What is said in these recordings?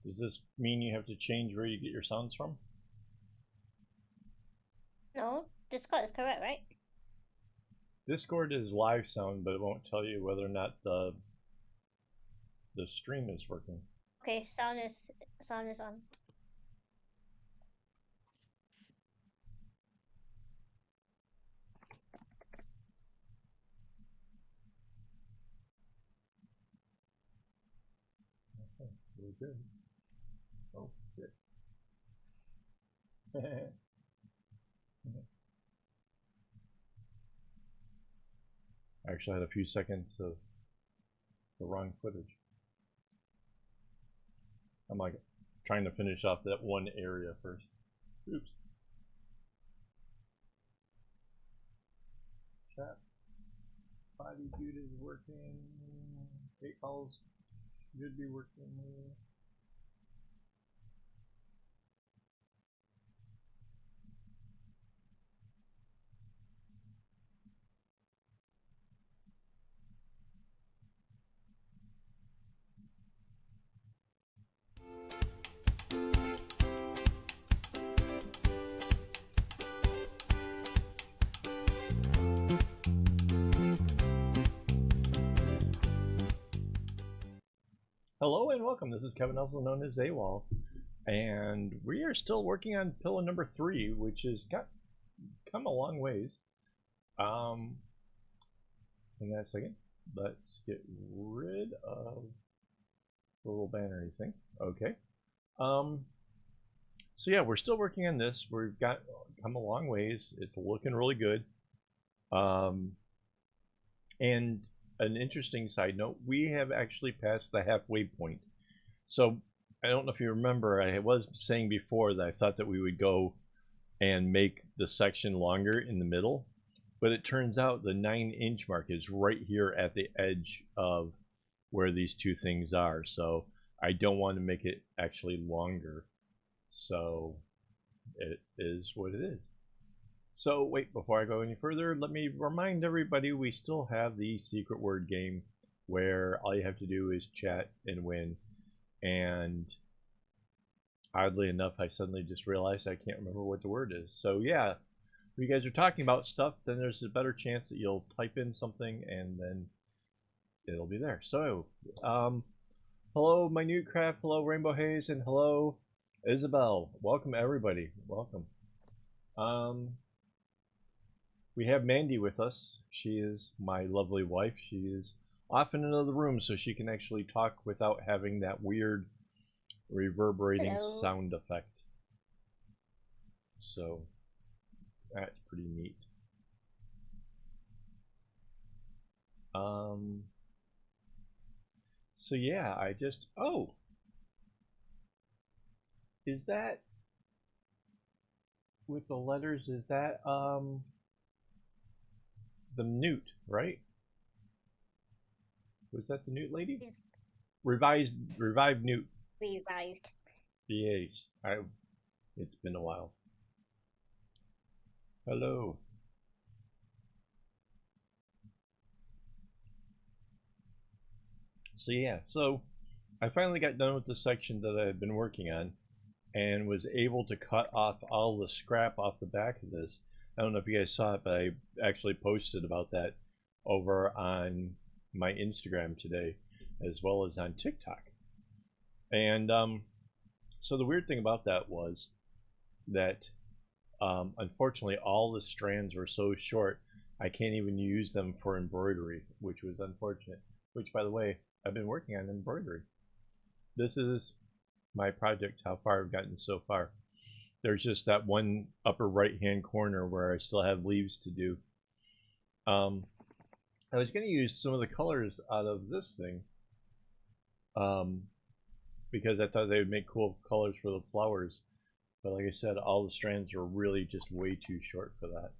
Does this mean you have to change where you get your sounds from? No, Discord is correct, right? Discord is live sound, but it won't tell you whether or not the stream is working. Okay, sound is on. Okay, really good. Oh shit. I actually had a few seconds of the wrong footage. I'm like trying to finish off that one area first. Oops. Chat. Body dude is working. 8 calls should be working. Hello and welcome. This is Kevin, also known as AWOL, and we are still working on pillow number 3, which has come a long ways. In that second, let's get rid of the little banner thing. Okay. So yeah, we're still working on this. We've come a long ways. It's looking really good. And an interesting side note, we have actually passed the halfway point. So I don't know if you remember, I was saying before that I thought that we would go and make the section longer in the middle, but it turns out the 9-inch mark is right here at the edge of where these two things are. So I don't want to make it actually longer. So it is what it is. So wait, before I go any further, let me remind everybody we still have the secret word game where all you have to do is chat and win. And oddly enough, I suddenly just realized I can't remember what the word is. So yeah, if you guys are talking about stuff, then there's a better chance that you'll type in something and then it'll be there. So, hello Minute Craft, hello Rainbow Haze, and hello Isabel. Welcome everybody. Welcome. We have Mandy with us. She is my lovely wife. She is off in another room so she can actually talk without having that weird reverberating sound effect. So that's pretty neat. So yeah, is that with the letters, is that the Newt, right? Was that the Newt lady? Yeah. Revived Newt. Revived. Yes, it's been a while. Hello. So yeah, so I finally got done with the section that I had been working on and was able to cut off all the scrap off the back of this. I don't know if you guys saw it, but I actually posted about that over on my Instagram today, as well as on TikTok. And so the weird thing about that was that unfortunately all the strands were so short I can't even use them for embroidery, which was unfortunate. Which, by the way, I've been working on embroidery. This is my project, how far I've gotten so far. There's just that one upper right hand corner where I still have leaves to do. I was going to use some of the colors out of this thing because I thought they would make cool colors for the flowers, but like I said, all the strands are really just way too short for that.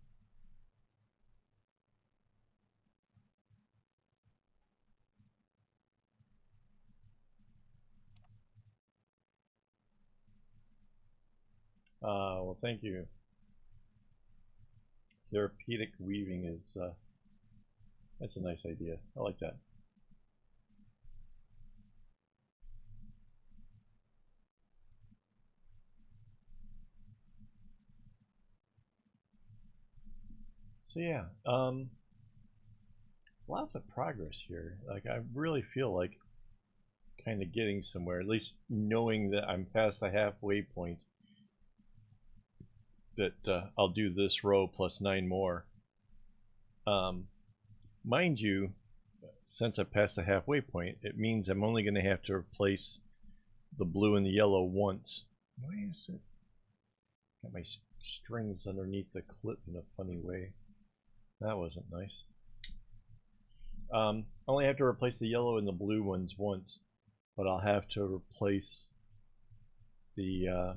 Well, thank you. Therapeutic weaving is that's a nice idea. I like that. So yeah, lots of progress here. Like I really feel like kind of getting somewhere, at least knowing that I'm past the halfway point, that I'll do this row plus 9 more. Mind you, since I passed the halfway point, it means I'm only going to have to replace the blue and the yellow once. Why is it? Got my strings underneath the clip in a funny way. That wasn't nice. I only have to replace the yellow and the blue ones once, but I'll have to replace the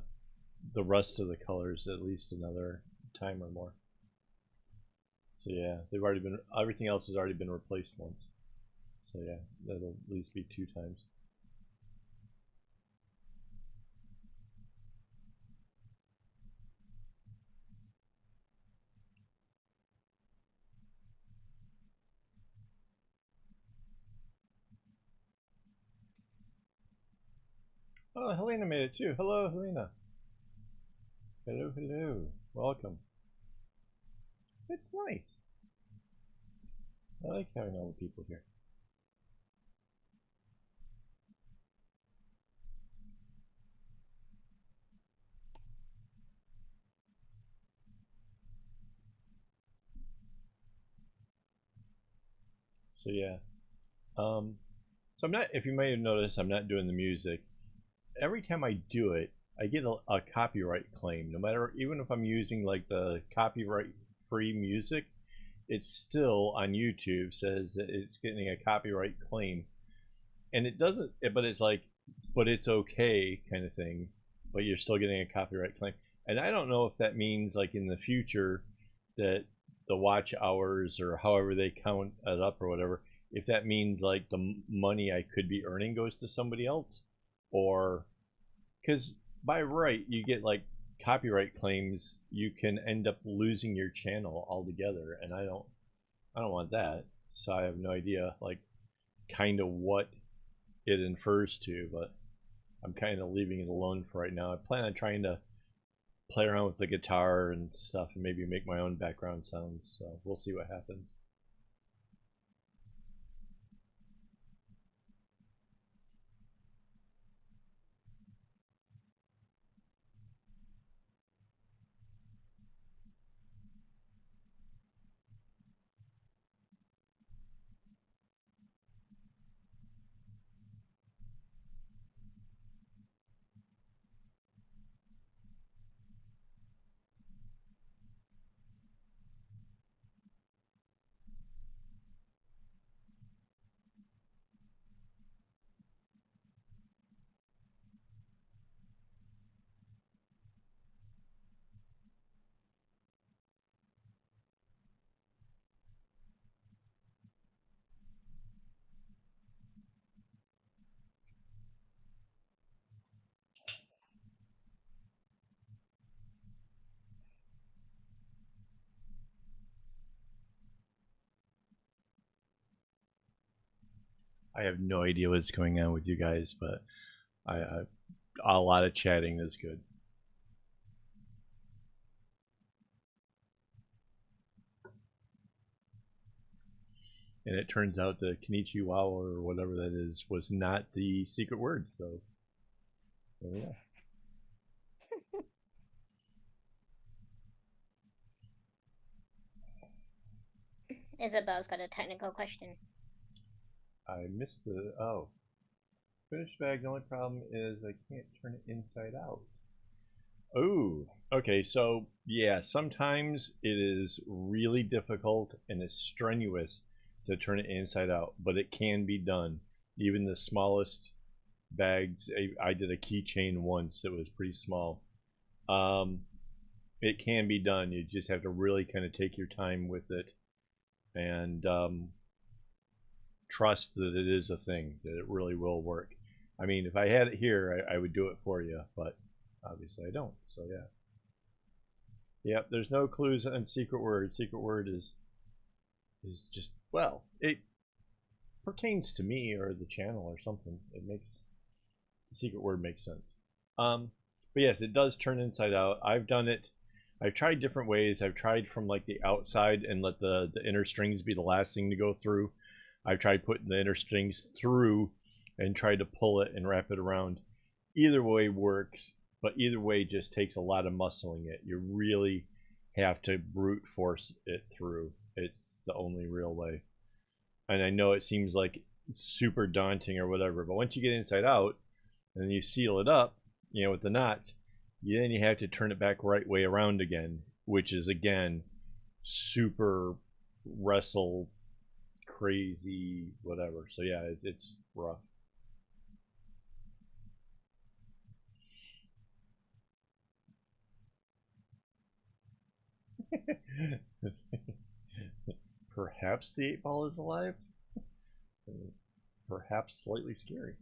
rest of the colors at least another time or more. So yeah, they've already been, everything else has already been replaced once. So yeah, that'll at least be 2 times. Oh, Helena made it too. Hello, Helena. Hello, hello. Welcome. It's nice. I like having all the people here. So yeah. So I'm not, if you may have noticed, I'm not doing the music. Every time I do it, I get a copyright claim. No matter, even if I'm using like the copyright free music, it's still on YouTube says that it's getting a copyright claim. And it doesn't, but it's like, but it's okay kind of thing, but you're still getting a copyright claim. And I don't know if that means like in the future that the watch hours or however they count it up or whatever, if that means like the money I could be earning goes to somebody else, or because by right you get like copyright claims, you can end up losing your channel altogether, and I don't want that. So I have no idea like kind of what it infers to, but I'm kind of leaving it alone for right now. I plan on trying to play around with the guitar and stuff and maybe make my own background sounds, so we'll see what happens. I have no idea what's going on with you guys, but a lot of chatting is good. And it turns out the Kenichiwa or whatever that is was not the secret word, so there we go. Isabel's got a technical question. I missed the, oh. Finished bag, the only problem is I can't turn it inside out. Oh, okay, so yeah, sometimes it is really difficult and it's strenuous to turn it inside out, but it can be done. Even the smallest bags, I did a keychain once that was pretty small. It can be done. You just have to really kind of take your time with it and trust that it is a thing, that it really will work. I mean, if I had it here, I would do it for you, but obviously I don't, so yeah. Yep, there's no clues on secret word. Secret word is just, well, it pertains to me or the channel or something. It makes, the secret word makes sense. But yes, it does turn inside out. I've done it. I've tried different ways. I've tried from like the outside and let the inner strings be the last thing to go through. I've tried putting the inner strings through and tried to pull it and wrap it around. Either way works, but either way just takes a lot of muscling it. You really have to brute force it through. It's the only real way. And I know it seems like super daunting or whatever, but once you get inside out and you seal it up, you know, with the knots, then you have to turn it back right way around again, which is again super wrestle crazy whatever. So yeah, it's rough. Perhaps the 8-ball is alive. Perhaps slightly scary.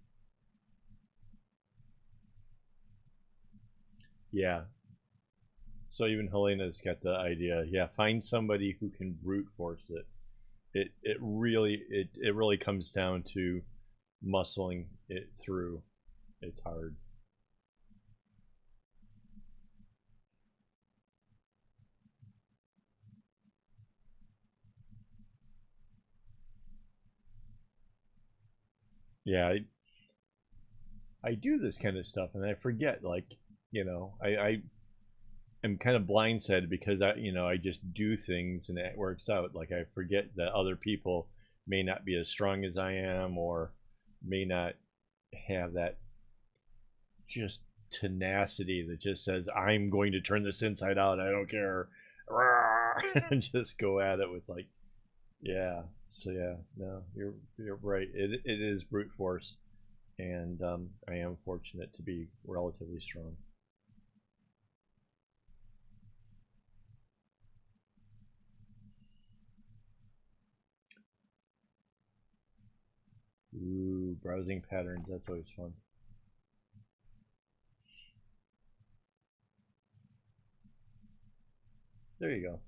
Yeah. So even Helena's got the idea. Yeah, find somebody who can brute force it. It really comes down to muscling it through. It's hard. Yeah, I do this kind of stuff and I forget, like, you know, I am kind of blindsided because I just do things and it works out. Like I forget that other people may not be as strong as I am or may not have that just tenacity that just says I'm going to turn this inside out. I don't care, and just go at it with like, yeah. So yeah, no, you're right. It is brute force, and I am fortunate to be relatively strong. Ooh, browsing patterns. That's always fun. There you go.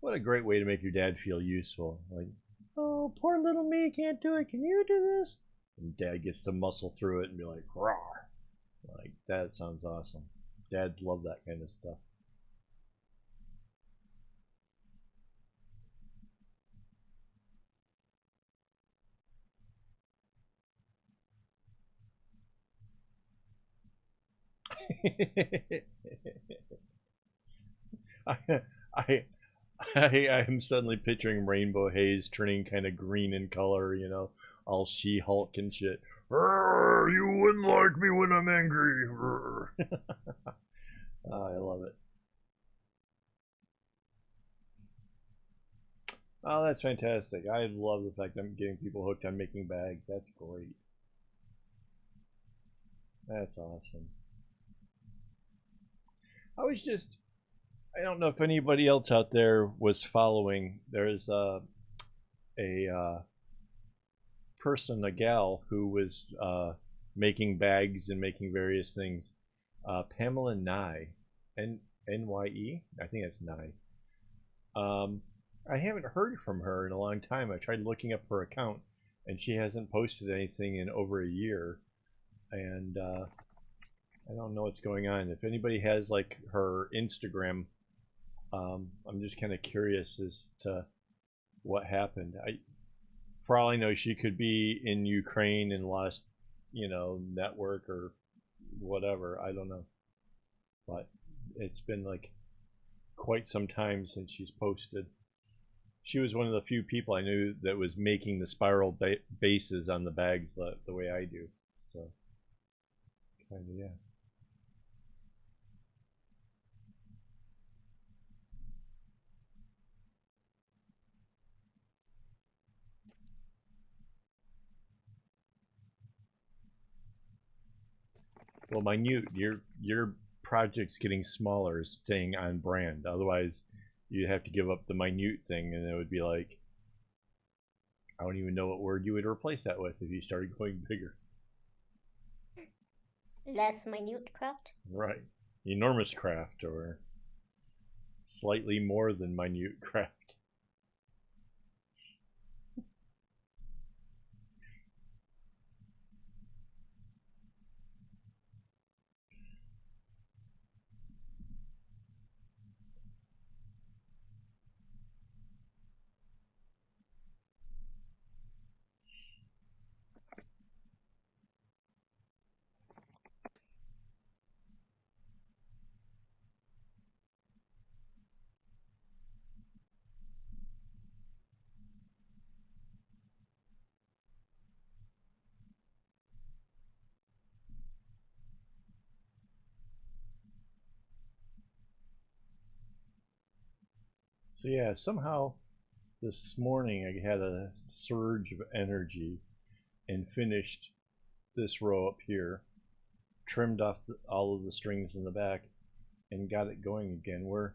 What a great way to make your dad feel useful. Like, oh, poor little me can't do it. Can you do this? And dad gets to muscle through it and be like, raw. Like, that sounds awesome. Dads love that kind of stuff. I, I, I'm suddenly picturing Rainbow Haze turning kind of green in color, you know, all She-Hulk and shit. You wouldn't like me when I'm angry. Oh, I love it. Oh, that's fantastic. I love the fact I'm getting people hooked on making bags. That's great. That's awesome. I was just, I don't know if anybody else out there was following. There's a person, a gal, who was making bags and making various things. Pamela Nye, Nye. I think that's Nye. I haven't heard from her in a long time. I tried looking up her account, and she hasn't posted anything in over a year. And I don't know what's going on. If anybody has like her Instagram, I'm just kind of curious as to what happened. For all I know, she could be in Ukraine and lost, network or whatever. I don't know, but it's been like quite some time since she's posted. She was one of the few people I knew that was making the spiral bases on the bags the way I do. So, kind of, yeah. Well, minute, your project's getting smaller, staying on brand. Otherwise, you'd have to give up the minute thing, and it would be like, I don't even know what word you would replace that with if you started going bigger. Less minute craft. Right. Enormous craft or slightly more than minute craft. So yeah, somehow this morning I had a surge of energy and finished this row up here, trimmed off all of the strings in the back, and got it going again. Let's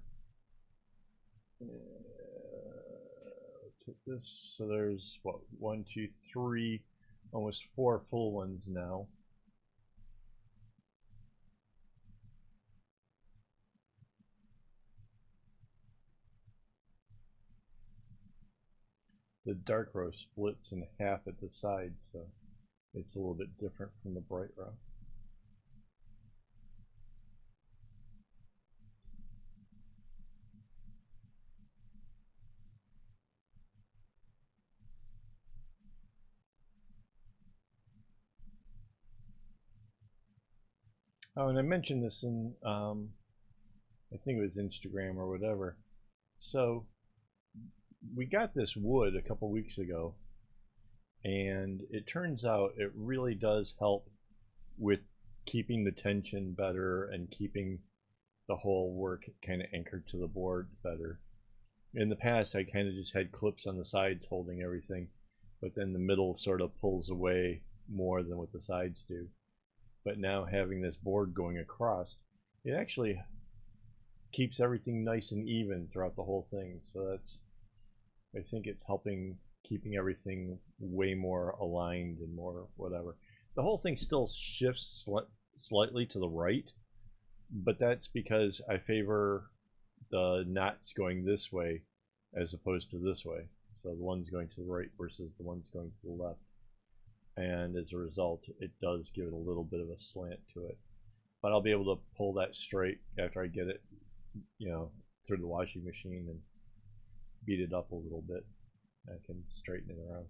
hit this. So there's what, 1, 2, 3, almost 4 full ones now. The dark row splits in half at the side, so it's a little bit different from the bright row. Oh, and I mentioned this in, I think it was Instagram or whatever. So we got this wood a couple weeks ago, and it turns out it really does help with keeping the tension better and keeping the whole work kind of anchored to the board better. In the past, I kind of just had clips on the sides holding everything, but then the middle sort of pulls away more than what the sides do. But now having this board going across, it actually keeps everything nice and even throughout the whole thing. So that's, I think it's helping keeping everything way more aligned and more whatever. The whole thing still shifts slightly to the right, but that's because I favor the knots going this way as opposed to this way. So the one's going to the right versus the one's going to the left. And as a result, it does give it a little bit of a slant to it. But I'll be able to pull that straight after I get it, you know, through the washing machine and beat it up a little bit. I can straighten it around.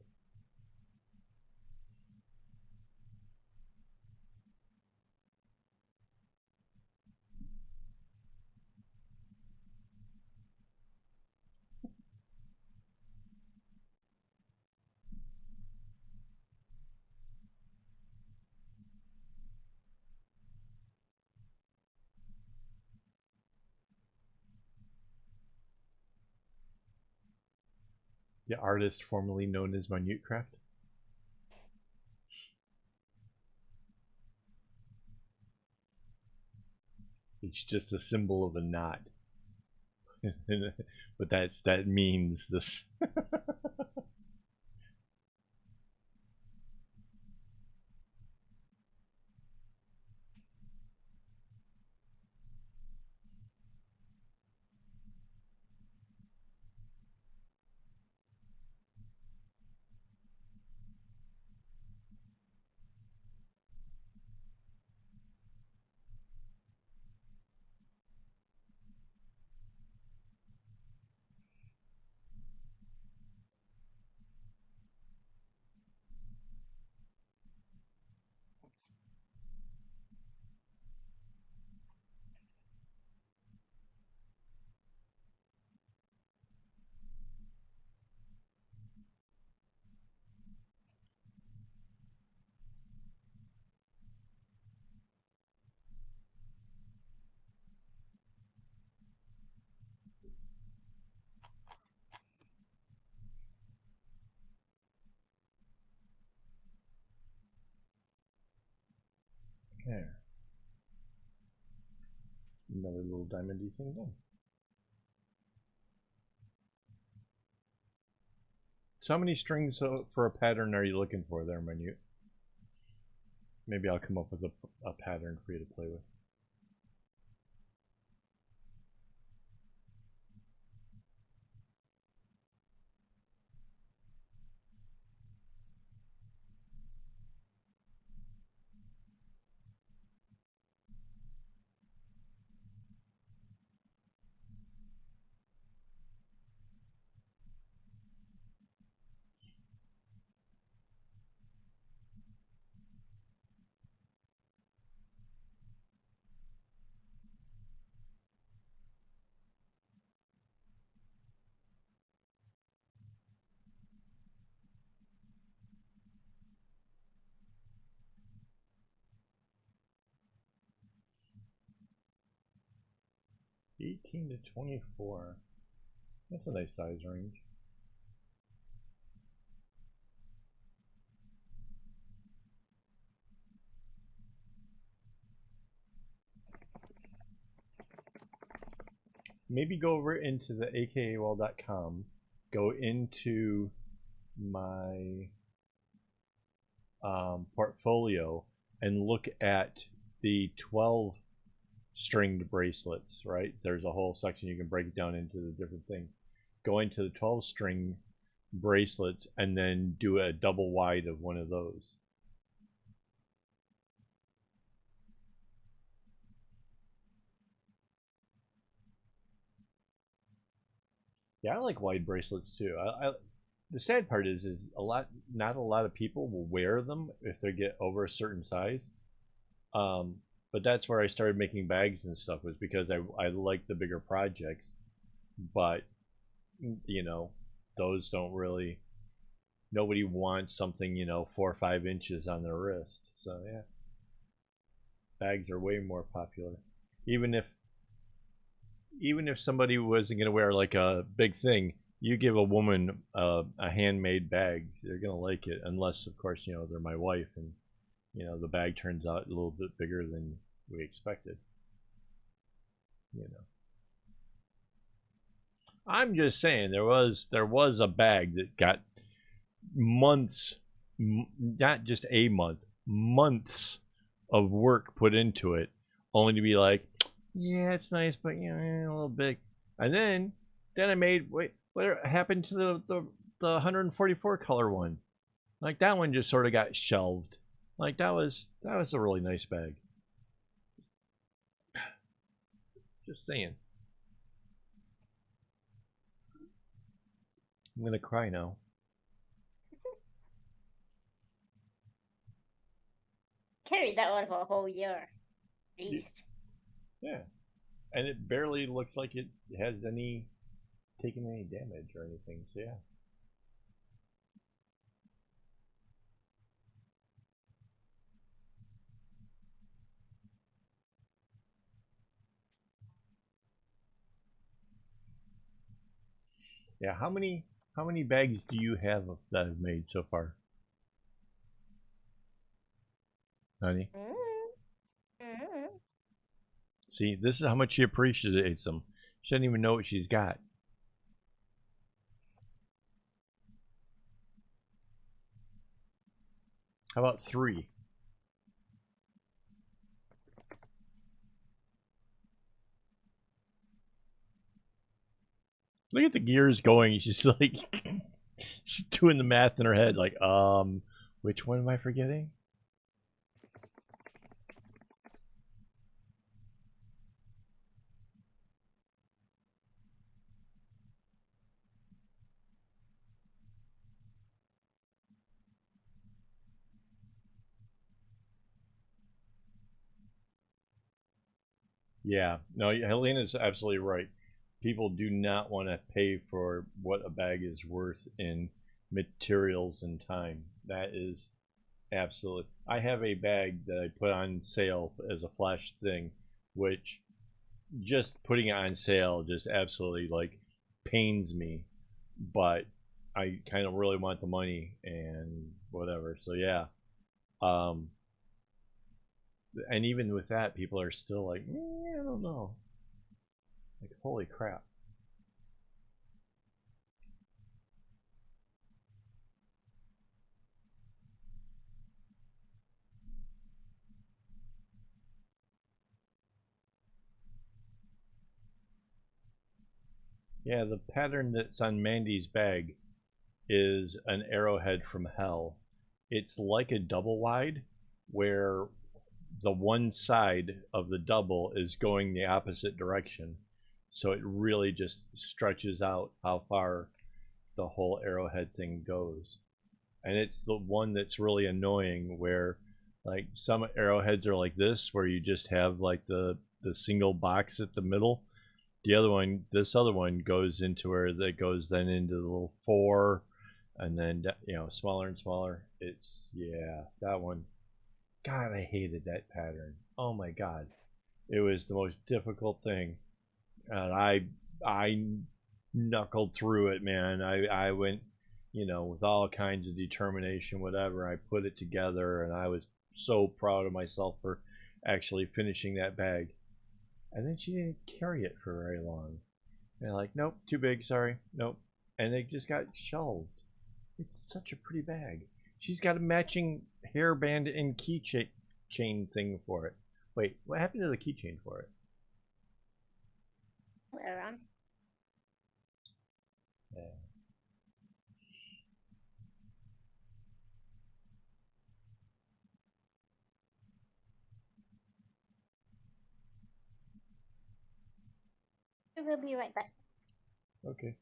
The artist formerly known as Minute Craft. It's just a symbol of a knot. But that means this. There. Another little diamondy thing done. So how many strings for a pattern are you looking for there, Minute? Maybe I'll come up with a pattern for you to play with. $18 to $24. That's a nice size range. Maybe go over into the akaawol.com, go into my portfolio and look at the 12 stringed bracelets, right? There's a whole section you can break it down into the different things. Go into the 12 string bracelets and then do a double wide of one of those. Yeah, I like wide bracelets too. The sad part is not a lot of people will wear them if they get over a certain size. But that's where I started making bags and stuff, was because I like the bigger projects, but you know, those don't really, nobody wants something, 4 or 5 inches on their wrist. So yeah, bags are way more popular. Even if somebody wasn't gonna wear like a big thing, you give a woman a handmade bag, they're gonna like it, unless of course they're my wife and the bag turns out a little bit bigger than we expected. I'm just saying there was a bag that got months, not just a month, months of work put into it, only to be like, yeah, it's nice, but a little big. And then I made, wait, what happened to the 144 color one? Like that one just sort of got shelved. Like that was a really nice bag. Just saying. I'm gonna cry now. Carried that one for a whole year, at least. Yeah, and it barely looks like it has taken any damage or anything. So yeah. Yeah, how many bags do you have that I've made so far, honey? See, this is how much she appreciates them. She doesn't even know what she's got. How about 3? Look at the gears going. She's like, she's doing the math in her head. Like, which one am I forgetting? Yeah, no, Helena's absolutely right. People do not want to pay for what a bag is worth in materials and time. That is absolutely. I have a bag that I put on sale as a flash thing, which just putting it on sale just absolutely like pains me. But I kind of really want the money and whatever. So yeah. Um, and even with that, people are still like, I don't know. Like, holy crap. Yeah, the pattern that's on Mandy's bag is an arrowhead from hell. It's like a double wide where the one side of the double is going the opposite direction. So it really just stretches out how far the whole arrowhead thing goes. And it's the one that's really annoying where like some arrowheads are like this where you just have like the single box at the middle. The other one, this other one goes into where that goes then into the little 4 and then smaller and smaller. It's yeah, that one. God, I hated that pattern. Oh my god. It was the most difficult thing. And I knuckled through it, man. I went, with all kinds of determination, whatever. I put it together, and I was so proud of myself for actually finishing that bag. And then she didn't carry it for very long. And like, nope, too big, sorry, nope. And it just got shelved. It's such a pretty bag. She's got a matching hairband and keychain thing for it. Wait, what happened to the keychain for it? Around. Yeah. We'll be right back. Okay.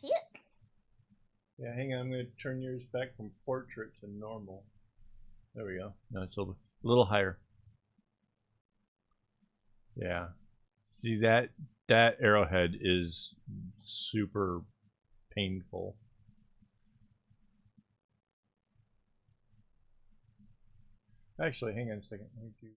See it? Yeah, hang on. I'm going to turn yours back from portrait to normal. There we go. No, it's a little higher. Yeah. See that arrowhead is super painful. Actually, hang on a second. Let me do.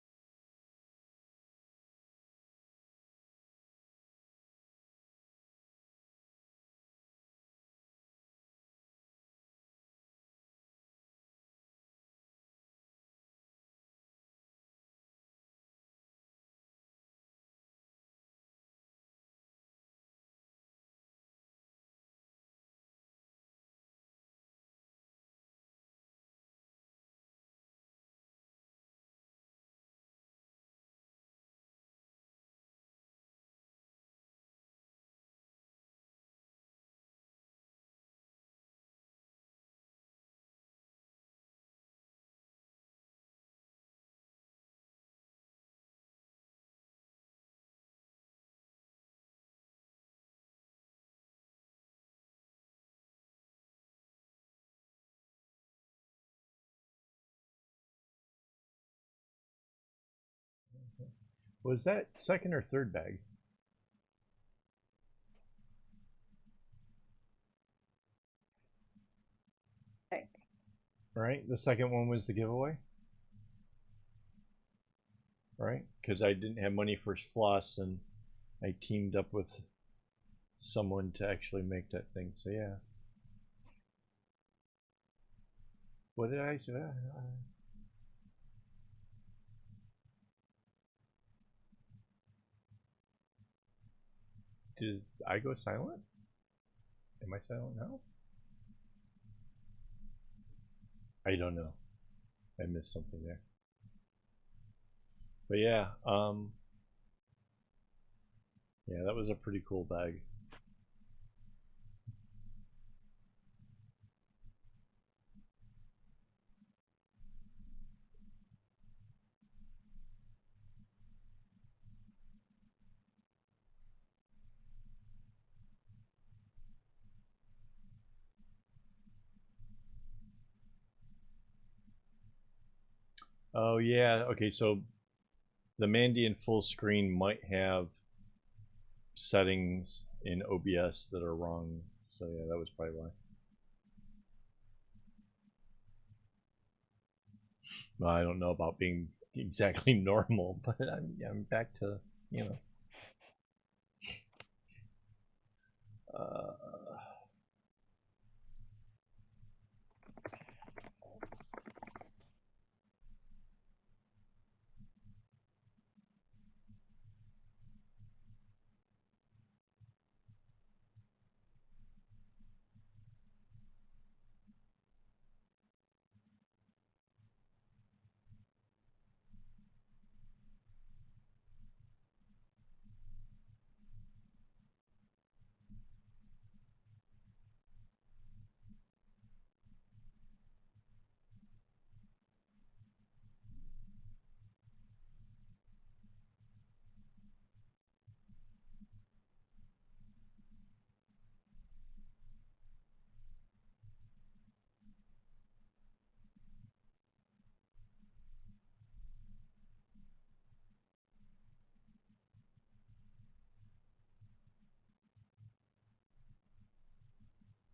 Was that second or third bag? Third. Right? The second one was the giveaway? Right? Because I didn't have money for floss and I teamed up with someone to actually make that thing. So, yeah. What did I say? Did I go silent? Am I silent now? I don't know. I missed something there. But yeah, yeah, that was a pretty cool bag. Oh yeah, okay, so the Mandy in full screen might have settings in OBS that are wrong. So yeah, that was probably why. Well, I don't know about being exactly normal, but I'm back to, you know. Uh,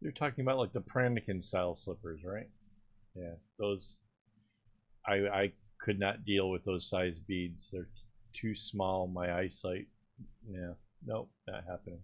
You're talking about like the Pranikin style slippers, right? Yeah, those. I could not deal with those size beads. They're too small. My eyesight. Yeah, nope, not happening.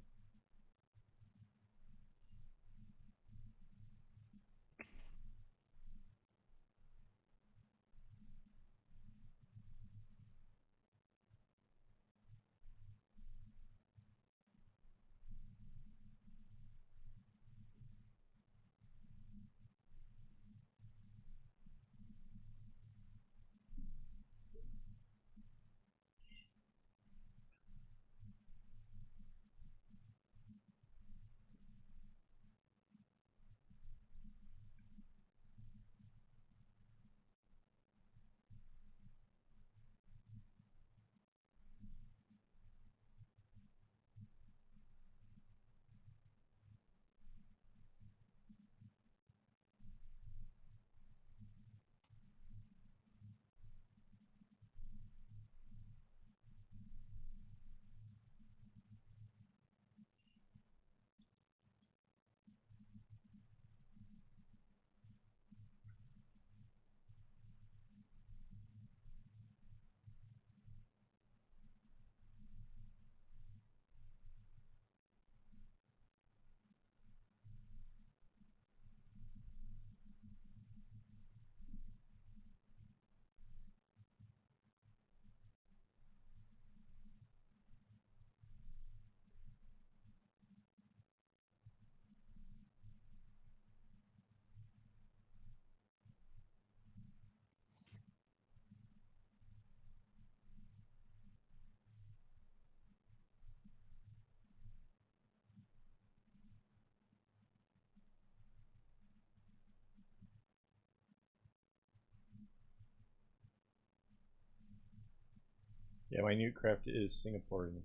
Yeah, my new craft is Singaporean.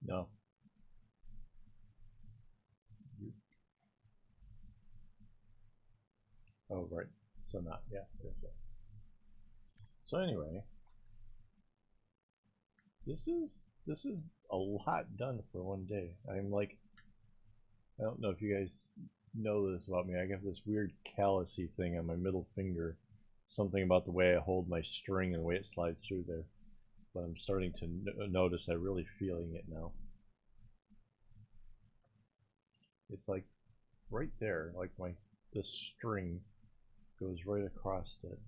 No. Oh, right. So not. Yeah. So anyway, this is this is a lot done for one day. I'm like, I don't know if you guys know this about me. I got this weird callousy thing on my middle finger. Something about the way I hold my string and the way it slides through there. But I'm starting to notice I'm really feeling it now. It's like right there, like my the string goes right across it.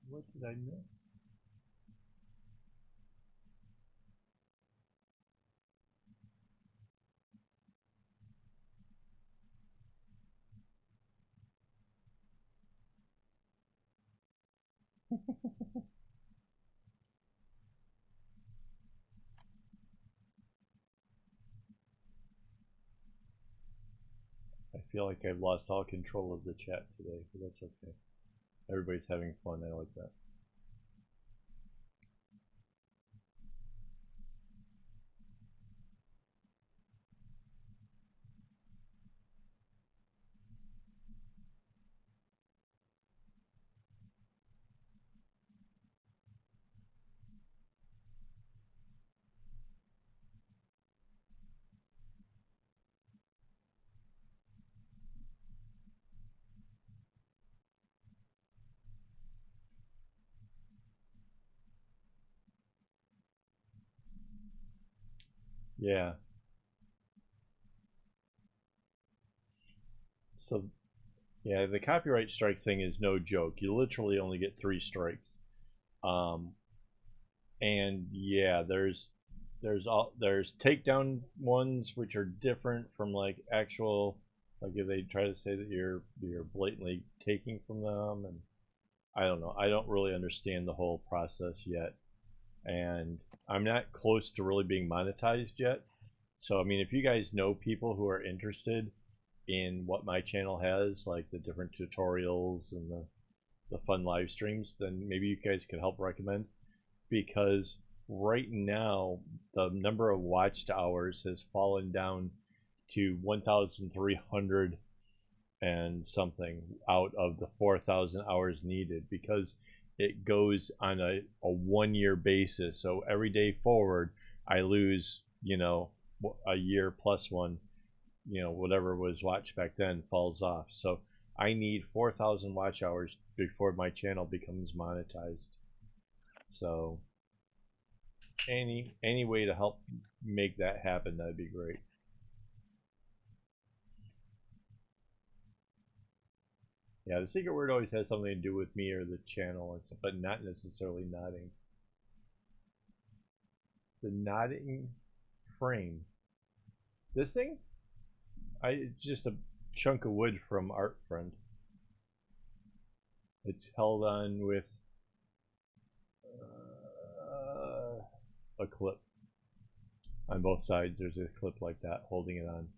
What did I miss? I feel like I've lost all control of the chat today, but that's okay. Everybody's having fun. I like that. Yeah. So, yeah, the copyright strike thing is no joke. You literally only get 3 strikes. Um, and yeah, there's takedown ones which are different from like actual, like if they try to say that you're blatantly taking from them, and I don't know. I don't really understand the whole process yet, and I'm not close to really being monetized yet. So I mean, if you guys know people who are interested in what my channel has, like the different tutorials and the fun live streams, then maybe you guys could help recommend, because right now the number of watched hours has fallen down to 1,300 and something out of the 4,000 hours needed, because it goes on a 1 year basis. So every day forward, I lose, a year plus one, whatever was watched back then falls off. So I need 4,000 watch hours before my channel becomes monetized. So any way to help make that happen, that'd be great. Yeah, the secret word always has something to do with me or the channel and stuff, but not necessarily nodding. The nodding frame. This thing? It's just a chunk of wood from Art Friend. It's held on with a clip. On both sides, there's a clip like that holding it on.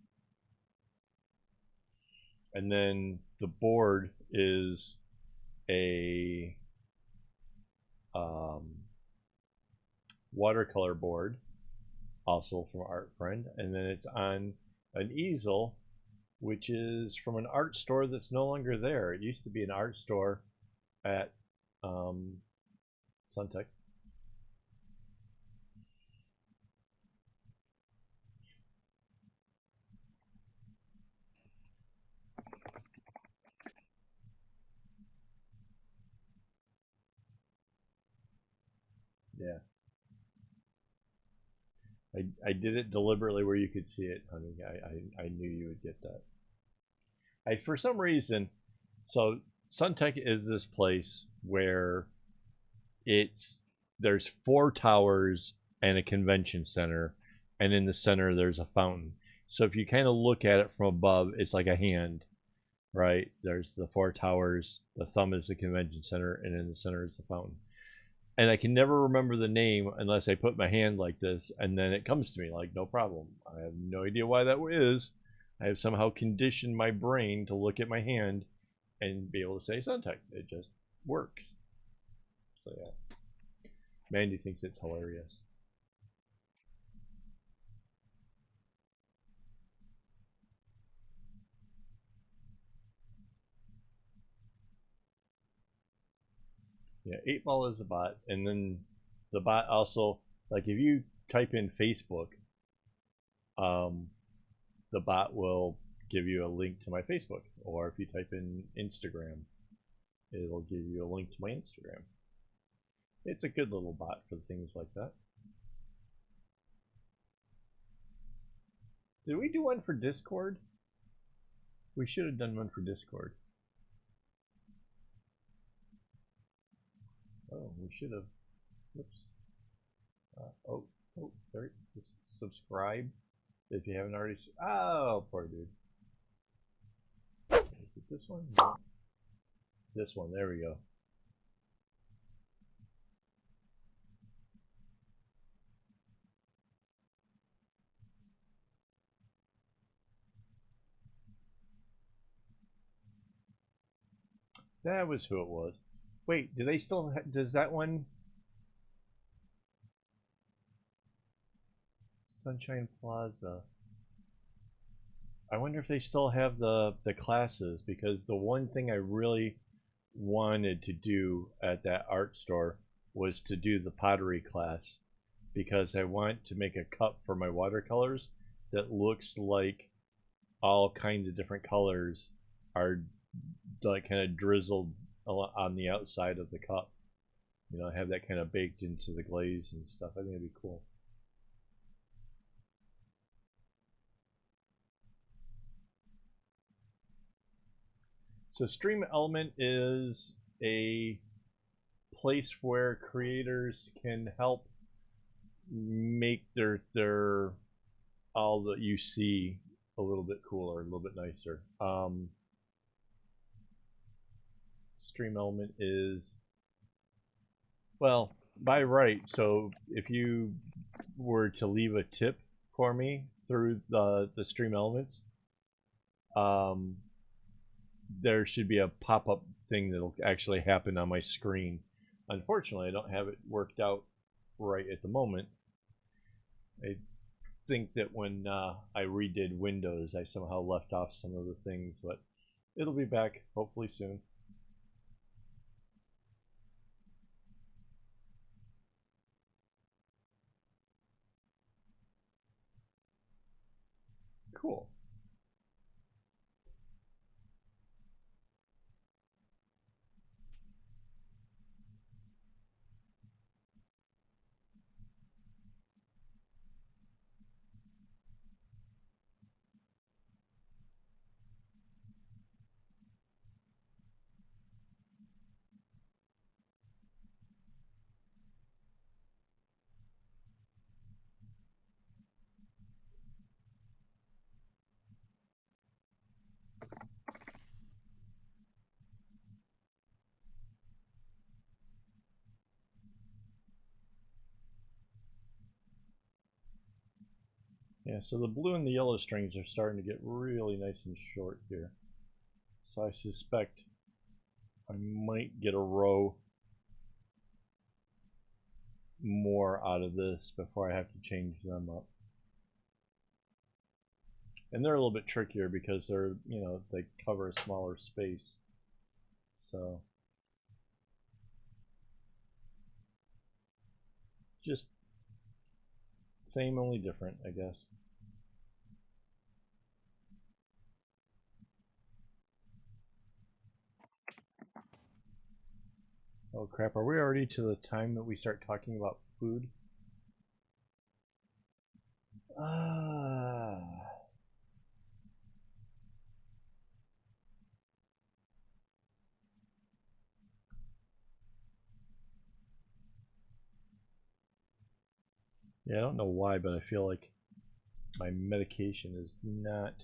And then the board is a watercolor board, also from Art Friend, and then it's on an easel, which is from an art store that's no longer there. It used to be an art store at Suntech. Yeah. I did it deliberately where you could see it, honey. I knew you would get that. For some reason, so Suntech is this place where there's 4 towers and a convention center, and in the center there's a fountain. So if you kind of look at it from above, it's like a hand, right? There's the 4 towers, the thumb is the convention center, and in the center is the fountain. And I can never remember the name unless I put my hand like this, and then it comes to me like no problem. I have no idea why that is. I have somehow conditioned my brain to look at my hand and be able to say Suntech. It just works. So yeah, Mandy thinks it's hilarious. Yeah, 8Ball is a bot, and then the bot also, like if you type in Facebook, the bot will give you a link to my Facebook, or if you type in Instagram, it'll give you a link to my Instagram. It's a good little bot for things like that. Did we do one for Discord? We should have done one for Discord. Oh, we should have. Whoops. Oh, there. Just subscribe if you haven't already. Oh, poor dude. Is it this one? No. This one. There we go. That was who it was. Wait, do they still? Does that one? Sunshine Plaza. I wonder if they still have the classes, because the one thing I really wanted to do at that art store was to do the pottery class, because I want to make a cup for my watercolors that looks like all kinds of different colors are like kind of drizzled on the outside of the cup. You know, have that kind of baked into the glaze and stuff. I think it'd be cool. So Stream Element is a place where creators can help make their all that you see a little bit cooler, a little bit nicer. Stream Element is, well, by right. So if you were to leave a tip for me through the Stream Elements, there should be a pop-up thing that'll actually happen on my screen. Unfortunately, I don't have it worked out right at the moment. I think that when I redid Windows, I somehow left off some of the things, but it'll be back hopefully soon. Cool. Yeah, so the blue and the yellow strings are starting to get really nice and short here. So I suspect I might get a row more out of this before I have to change them up. And they're a little bit trickier because they're, you know, they cover a smaller space. So just same, only different, I guess. Oh crap, are we already to the time that we start talking about food? Ah. Yeah, I don't know why, but I feel like my medication is not,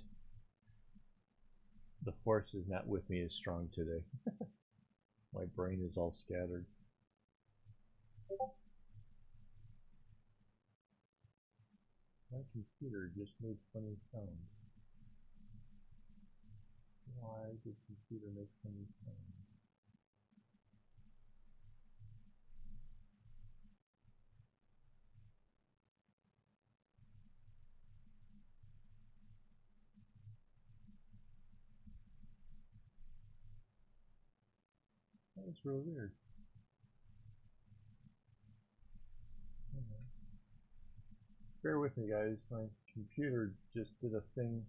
the force is not with me as strong today. My brain is all scattered. My computer just made funny sounds. Why did computer make funny sounds? That was real weird. Bear with me, guys. My computer just did a thing.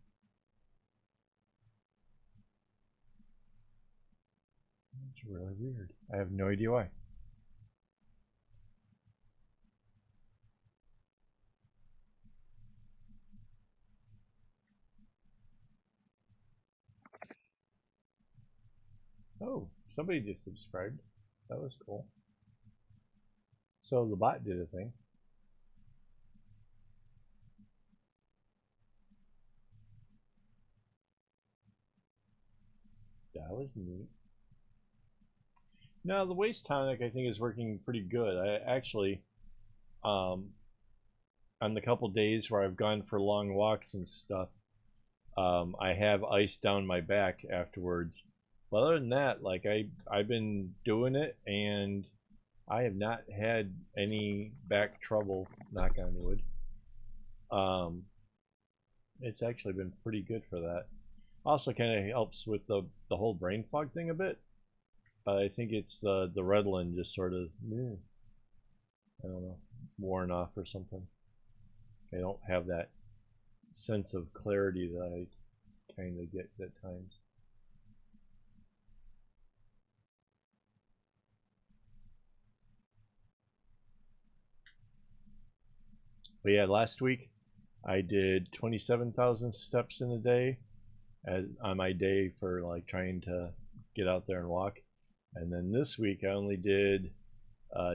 It's really weird. I have no idea why. Oh, somebody just subscribed. That was cool. So the bot did a thing. That was neat. Now the waist tonic I think is working pretty good. I actually, on the couple days where I've gone for long walks and stuff, I have ice down my back afterwards, But other than that, like I've been doing it, and I have not had any back trouble. Knock on wood. Um, it's actually been pretty good for that. Also, kind of helps with the whole brain fog thing a bit. But I think it's the Redland just sort of, I don't know, worn off or something. I don't have that sense of clarity that I kind of get at times. But yeah, last week I did 27,000 steps in a day on my day for like trying to get out there and walk. And then this week I only did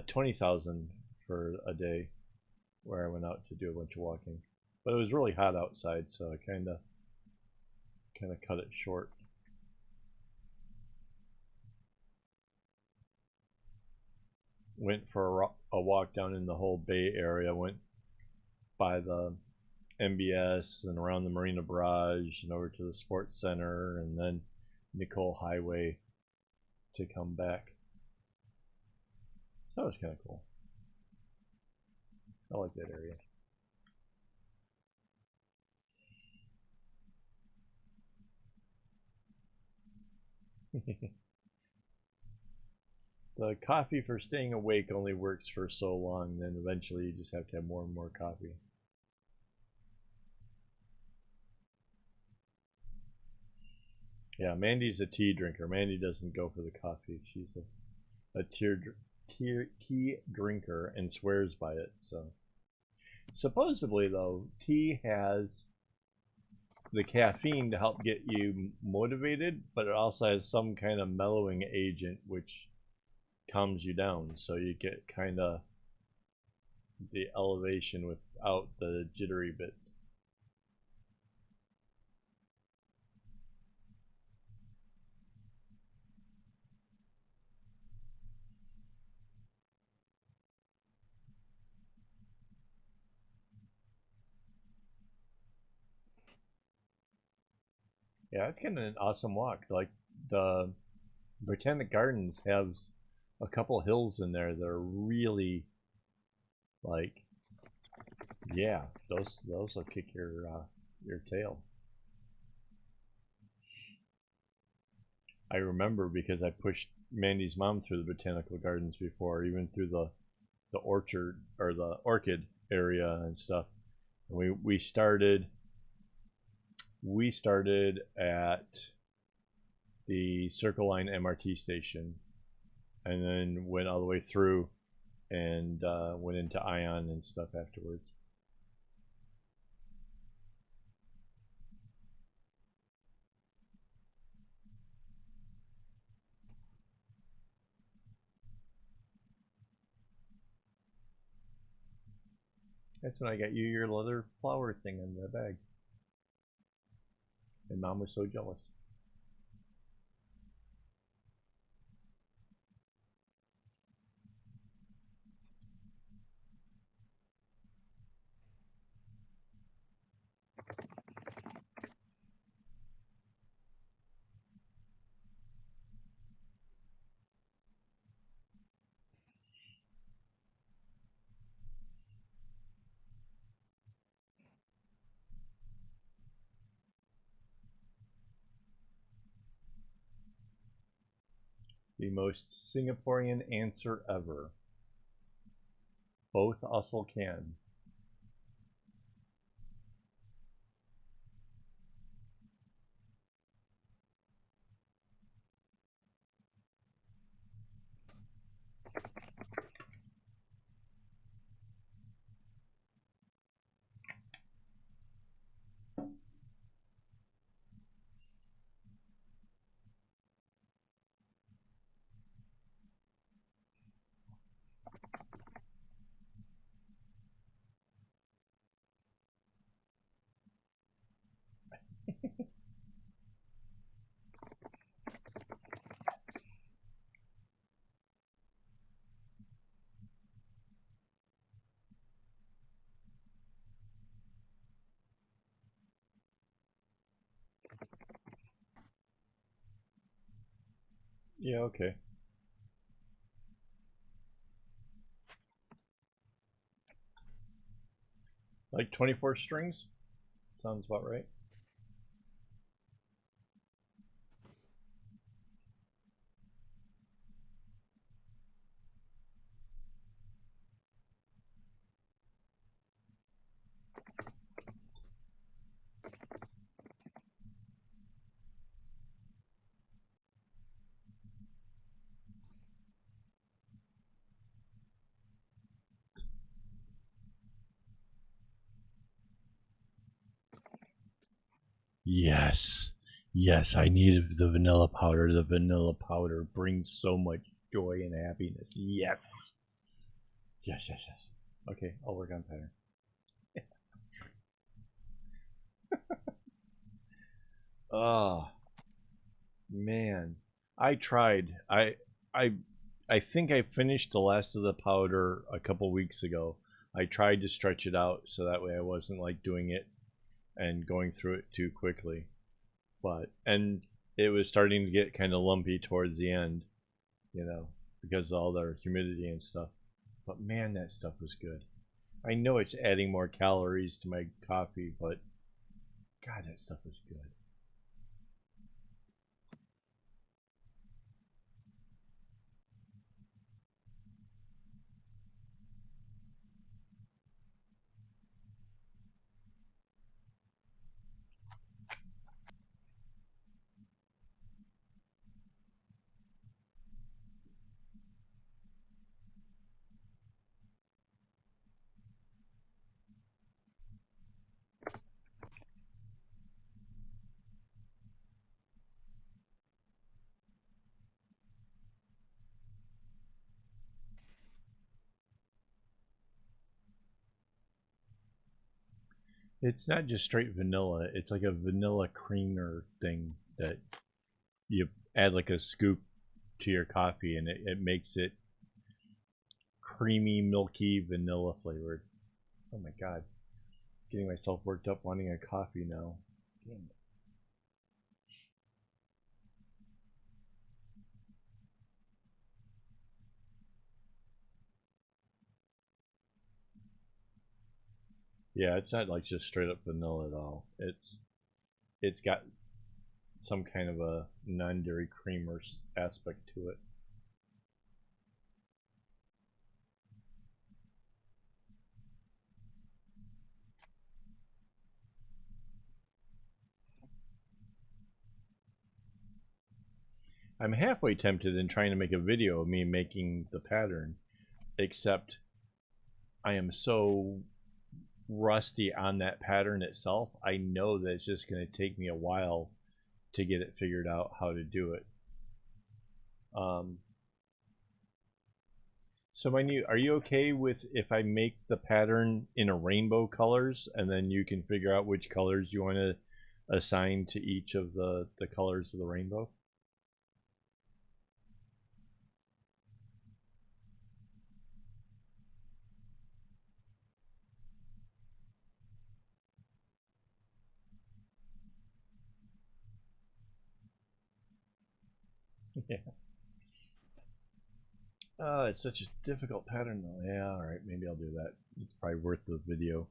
20,000 for a day where I went out to do a bunch of walking. But it was really hot outside, so I kind of cut it short. Went for a walk down in the whole Bay Area. Went by the MBS and around the Marina Barrage and over to the Sports Center and then Nicole Highway to come back. So that was kind of cool. I like that area. The coffee for staying awake only works for so long, then eventually you just have to have more and more coffee. Yeah, Mandy's a tea drinker. Mandy doesn't go for the coffee. She's a tea drinker and swears by it. So supposedly though, tea has the caffeine to help get you motivated, but it also has some kind of mellowing agent which calms you down, so you get kind of the elevation without the jittery bits. Yeah, it's kind of an awesome walk. Like the Botanic Gardens has a couple hills in there that are really like, yeah, those will kick your tail. I remember because I pushed Mandy's mom through the botanical gardens before, even through the orchard or the orchid area and stuff. And we started at the Circle Line MRT station, and then went all the way through and went into Ion and stuff afterwards. That's when I got you your leather flower thing in the bag. And Mom was so jealous. The most Singaporean answer ever. Both also can. Yeah, okay. Like 24 strings? Sounds about right. Yes. Yes, I needed the vanilla powder. The vanilla powder brings so much joy and happiness. Yes. Yes, yes, yes. Okay, I'll work on pattern. Oh, man. I tried. I I think I finished the last of the powder a couple weeks ago. I tried to stretch it out so that way I wasn't like doing it and going through it too quickly. And it was starting to get kind of lumpy towards the end, you know, because of all the humidity and stuff. But man, that stuff was good. I know it's adding more calories to my coffee, but God, that stuff was good. It's not just straight vanilla, it's like a vanilla creamer thing that you add like a scoop to your coffee and it makes it creamy, milky, vanilla flavored. Oh my god. Getting myself worked up wanting a coffee now. Damn it. Yeah, it's not like just straight up vanilla at all. It's got some kind of a non-dairy creamer aspect to it. I'm halfway tempted in trying to make a video of me making the pattern, except I am so rusty on that pattern itself. I know that it's just going to take me a while to get it figured out how to do it. Um, so, are you okay with if I make the pattern in a rainbow colors, and then you can figure out which colors you want to assign to each of the colors of the rainbow? Yeah. It's such a difficult pattern though. Yeah, all right, maybe I'll do that. It's probably worth the video.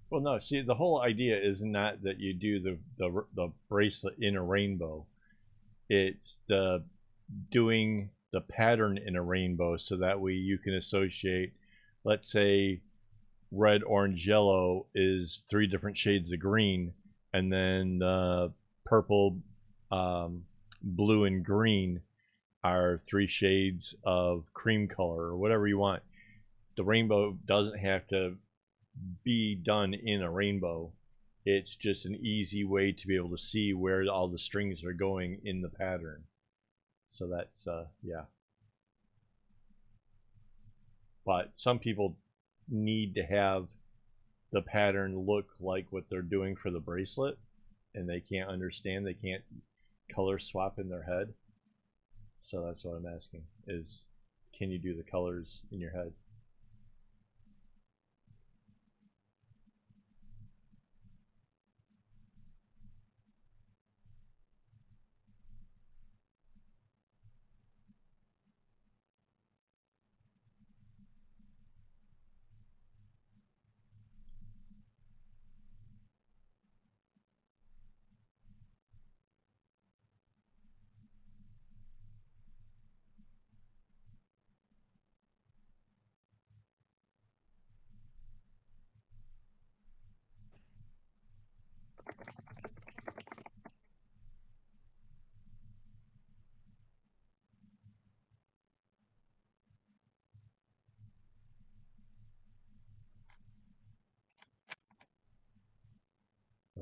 Well, no, see, the whole idea is not that you do the bracelet in a rainbow. It's the doing the pattern in a rainbow so that way you can associate, let's say, red, orange, yellow is three different shades of green, and then purple, blue, and green are three shades of cream color or whatever you want. The rainbow doesn't have to be done in a rainbow. It's just an easy way to be able to see where all the strings are going in the pattern. So that's yeah. But some people need to have the pattern look like what they're doing for the bracelet, and they can't understand, they can't color swap in their head. So that's what I'm asking is, can you do the colors in your head?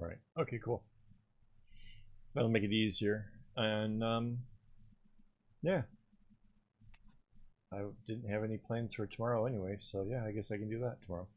All right. Okay, cool. That'll make it easier. And yeah, I didn't have any plans for tomorrow anyway, so yeah, I guess I can do that tomorrow.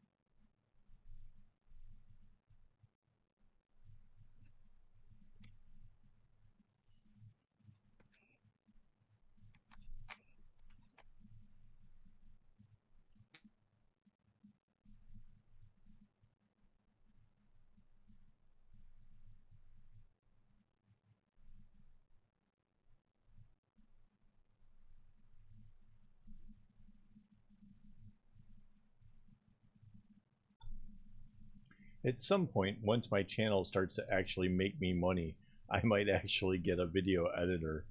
At some point, once my channel starts to actually make me money, I might actually get a video editor,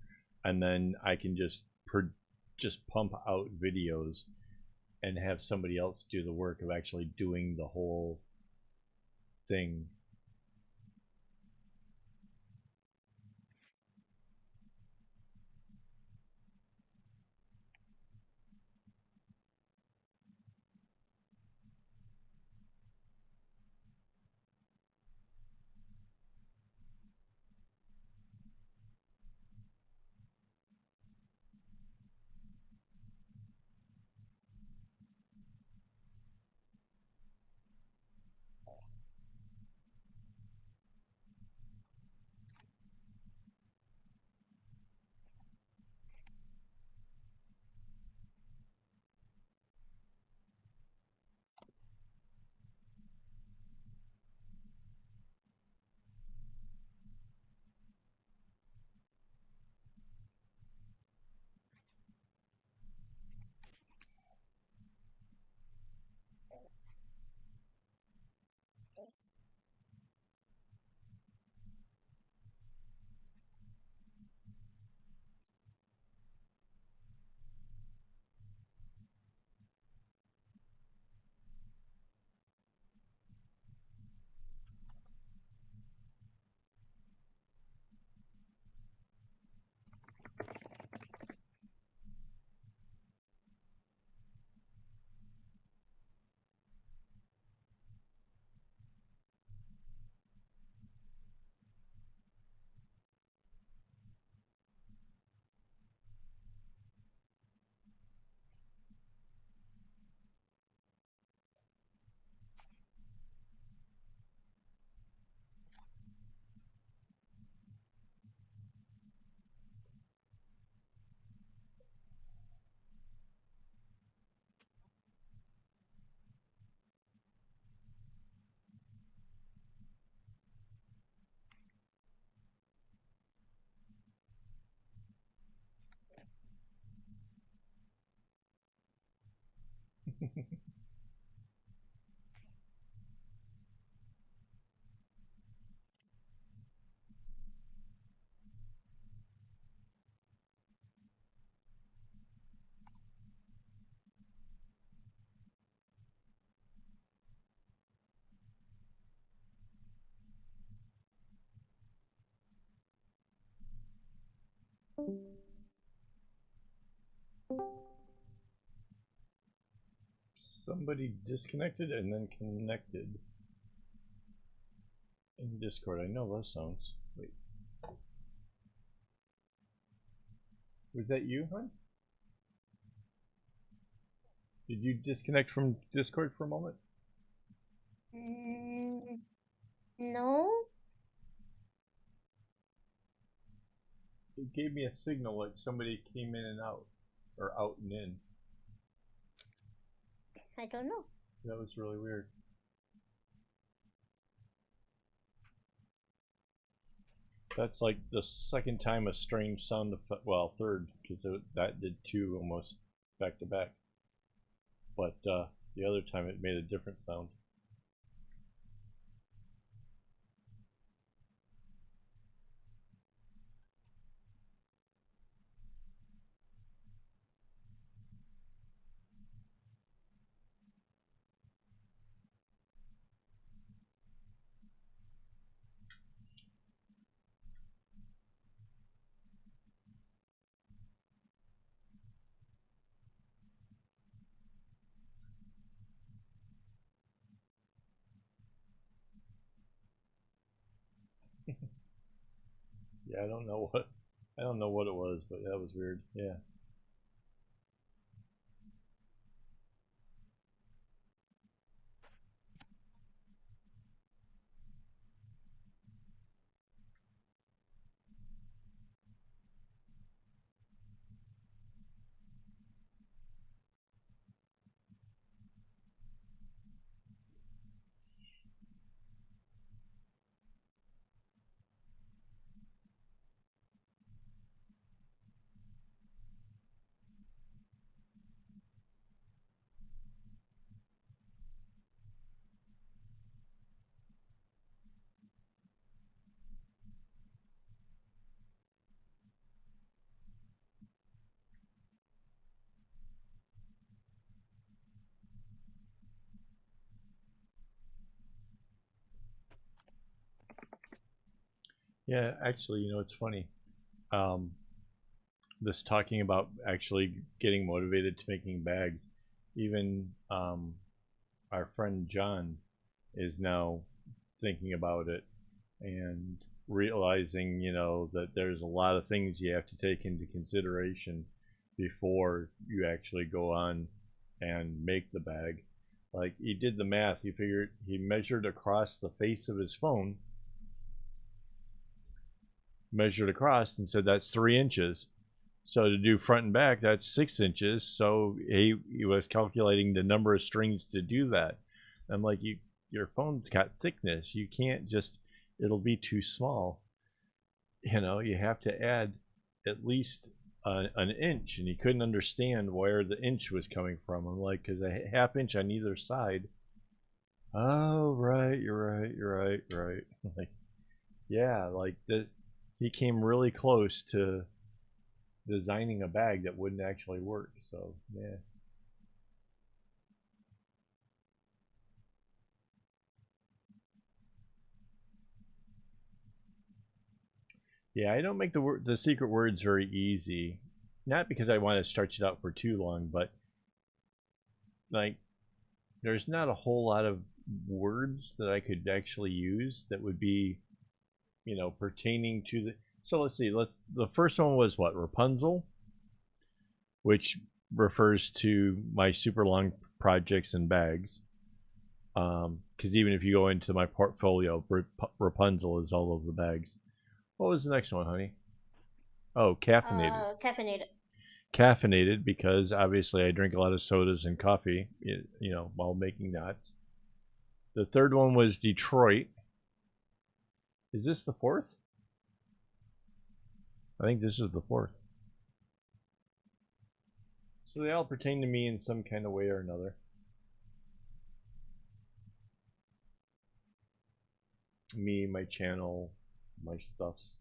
and then I can just pump out videos and have somebody else do the work of actually doing the whole thing. Somebody disconnected and then connected in Discord. I know those sounds. Wait. Was that you, hon? Did you disconnect from Discord for a moment? No. It gave me a signal like somebody came in and out, or out and in. I don't know. That was really weird. That's like the second time a strange sound effect. Well, third, because that did two almost back to back. But the other time it made a different sound. Yeah, I don't know what it was, but that was weird. Yeah. Yeah, actually, it's funny. Um, this talking about actually getting motivated to making bags. Even our friend John is now thinking about it and realizing, that there's a lot of things you have to take into consideration before you actually go on and make the bag. Like he did the math, he measured across the face of his phone, measured across and said that's 3 inches. So to do front and back, that's 6 inches. So he was calculating the number of strings to do that. I'm like, your phone's got thickness. You can't just, it'll be too small. You have to add at least an inch, and he couldn't understand where the inch was coming from. I'm like, because a half inch on either side. Oh, right, you're right. Like, yeah, like he came really close to designing a bag that wouldn't actually work. So yeah. Yeah, I don't make the secret words very easy. Not because I want to stretch it out for too long, but like there's not a whole lot of words that I could actually use that would be, pertaining to the. So let's see. The first one was what? Rapunzel, which refers to my super long projects and bags. Because even if you go into my portfolio, Rapunzel is all over the bags. What was the next one, honey? Oh, caffeinated. Caffeinated. Caffeinated because obviously I drink a lot of sodas and coffee, while making knots. The third one was Detroit. Is this the fourth? I think this is the fourth. So they all pertain to me in some kind of way or another. Me, my channel, my stuffs.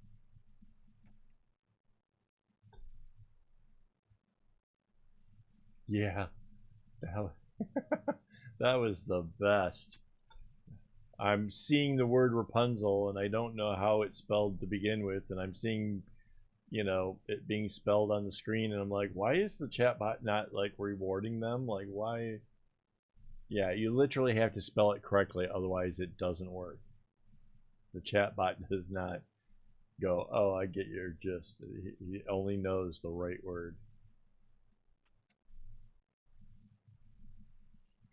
Yeah, that was the best. I'm seeing the word Rapunzel and I don't know how it's spelled to begin with, and I'm seeing, it being spelled on the screen, and I'm like, why is the chatbot not like rewarding them? Like, why? Yeah, you literally have to spell it correctly, otherwise it doesn't work. The chatbot does not go, oh, I get your gist. He only knows the right word.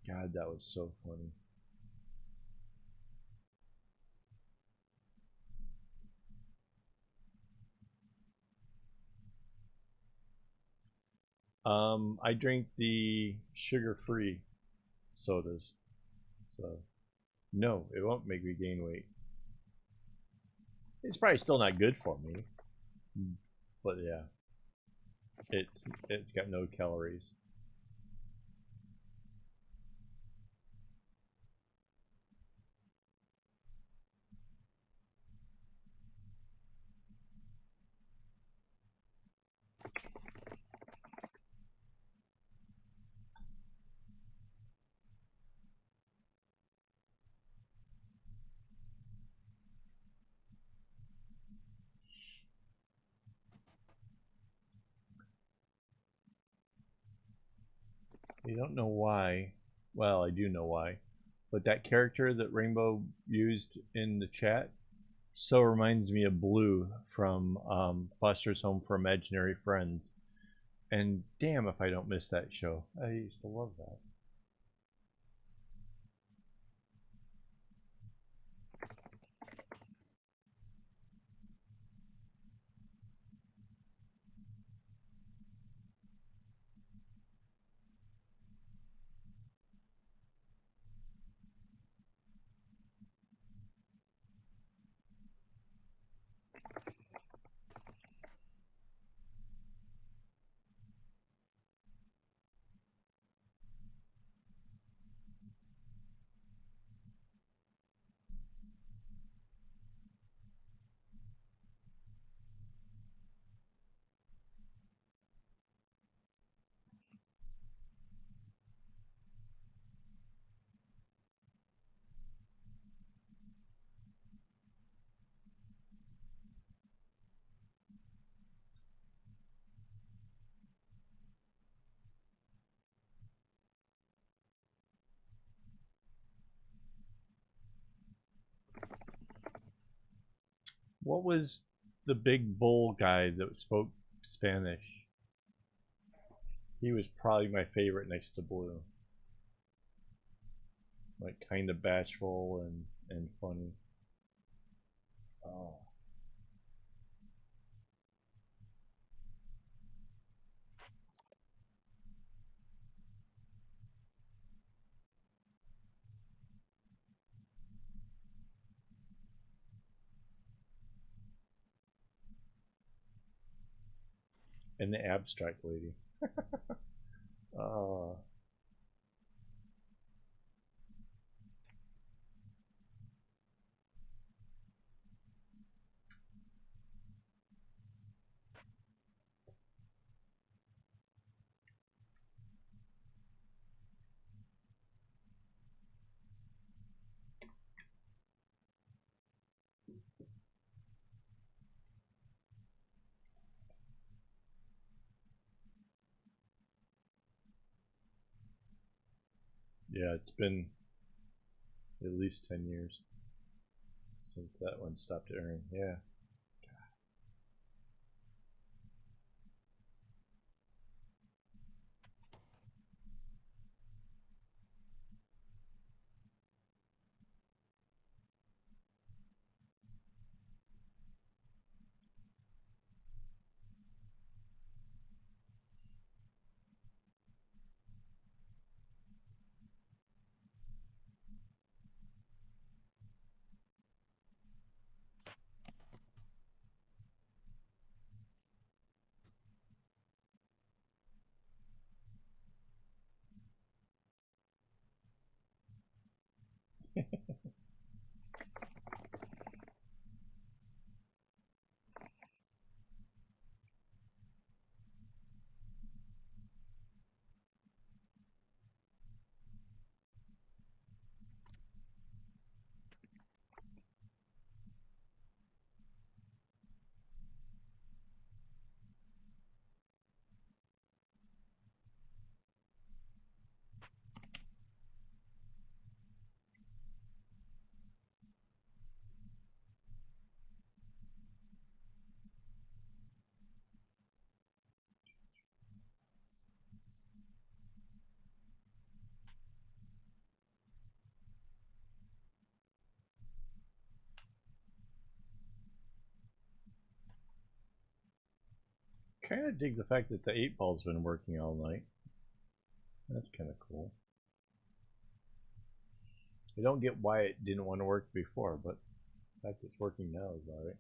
God, that was so funny. I drink the sugar-free sodas, so no, it won't make me gain weight. It's probably still not good for me, but yeah, it's got no calories. You don't know why. Well, I do know why. But that character that Rainbow used in the chat so reminds me of Blue from Foster's Home for Imaginary Friends. And damn if I don't miss that show. I used to love that. What was the big bull guy that spoke Spanish? He was probably my favorite next to Blue. Like kind of bashful and funny. Oh. And the abstract lady. Oh. Yeah, it's been at least 10 years since that one stopped airing. Yeah. kind of dig the fact that the 8-ball's been working all night. That's kind of cool. I don't get why it didn't want to work before, but the fact it's working now is alright.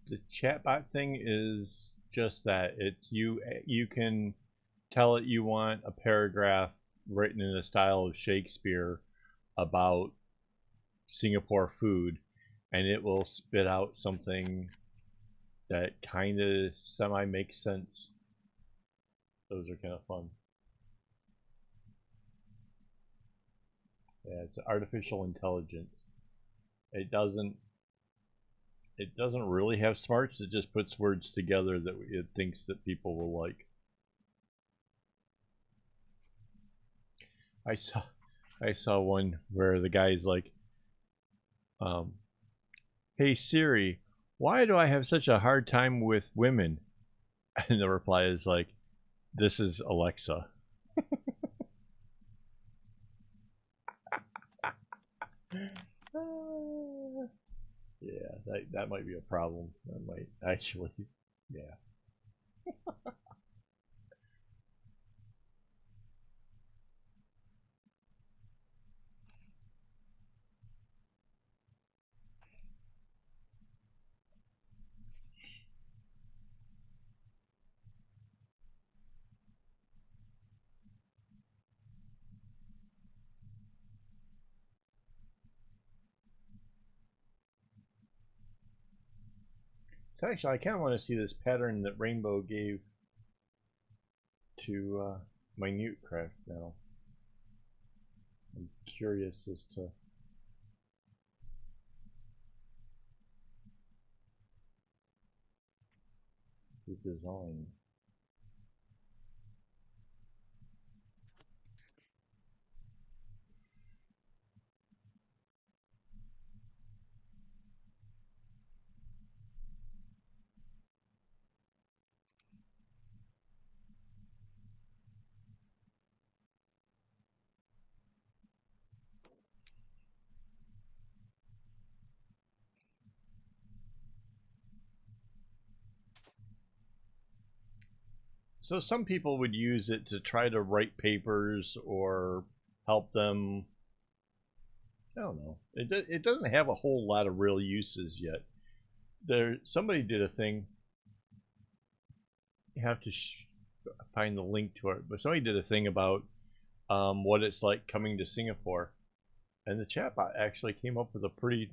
The chatbot thing is just that. It's you can tell it you want a paragraph written in the style of Shakespeare about Singapore food, and it will spit out something that kind of semi makes sense. Those are kind of fun. Yeah, it's artificial intelligence. It doesn't really have smarts. It just puts words together that it thinks that people will like. I saw one where the guy's like, "Hey Siri, why do I have such a hard time with women?" And the reply is like, "This is Alexa." Yeah, that might be a problem. That might actually, yeah. So actually, I kind of want to see this pattern that Rainbow gave to Minute Craft now. I'm curious as to the design. So some people would use it to try to write papers or help them. I don't know. It doesn't have a whole lot of real uses yet. Somebody did a thing. You have to find the link to it, but somebody did a thing about what it's like coming to Singapore, and the chatbot actually came up with a pretty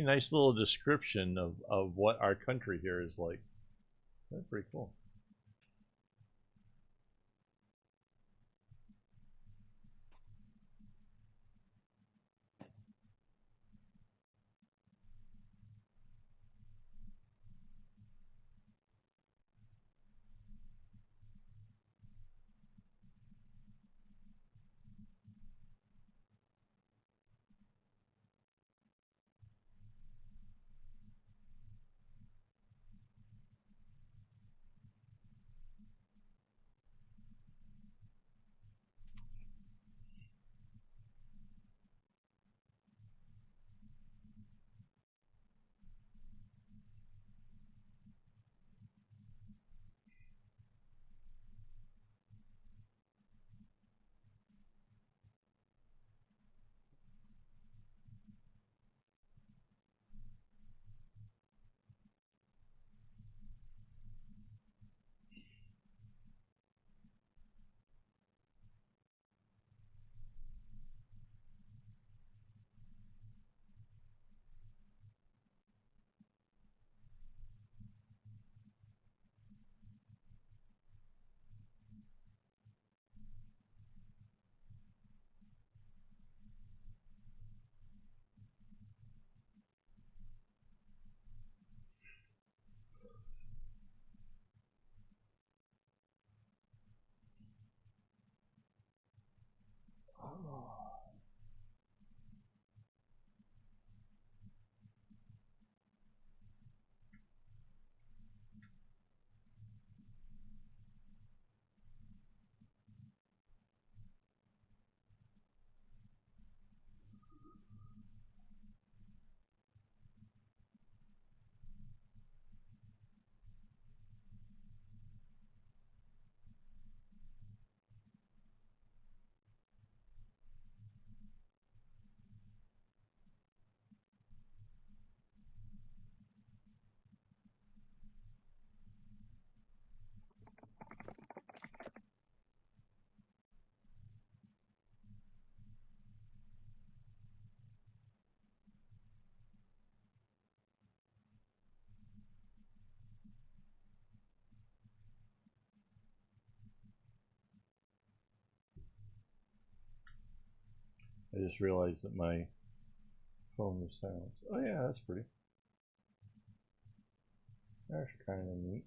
nice little description of what our country here is like. That's pretty cool. just realized that my phone was silenced. Oh yeah, that's pretty. That's kind of neat.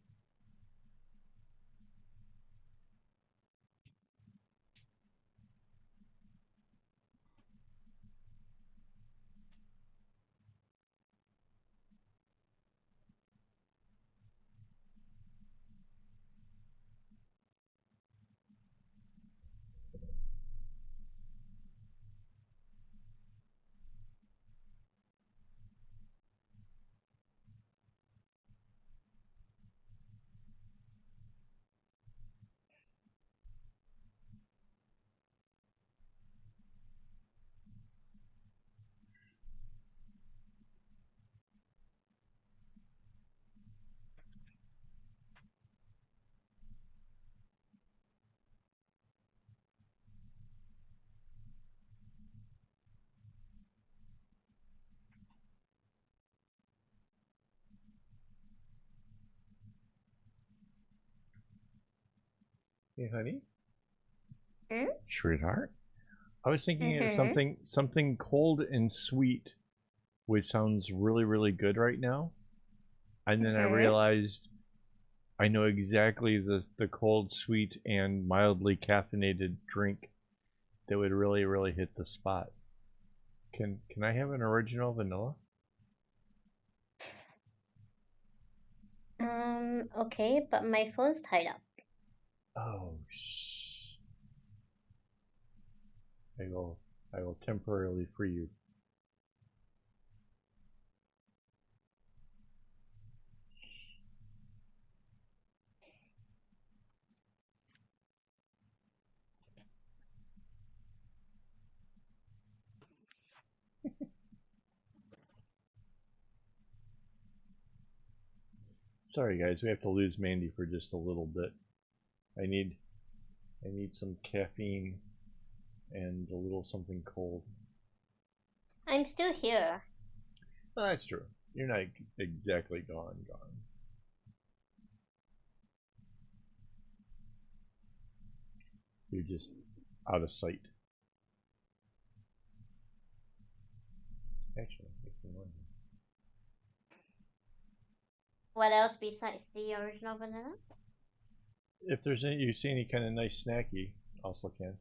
Hey, honey. Hmm? Sweetheart. I was thinking of Mm-hmm. something cold and sweet, which sounds really really good right now. And then I Mm-hmm. realized I know exactly the cold, sweet, and mildly caffeinated drink that would really really hit the spot. Can I have an original vanilla? Okay, but my phone's tied up. Oh, shh. I will I will temporarily free you. Sorry guys, we have to lose Mandy for just a little bit. I need I need some caffeine and a little something cold. I'm still here. Oh, that's true. You're not exactly gone. You're just out of sight. Actually, it's in London. What else besides the original vanilla? If there's any, you see any kind of nice snacky, also can.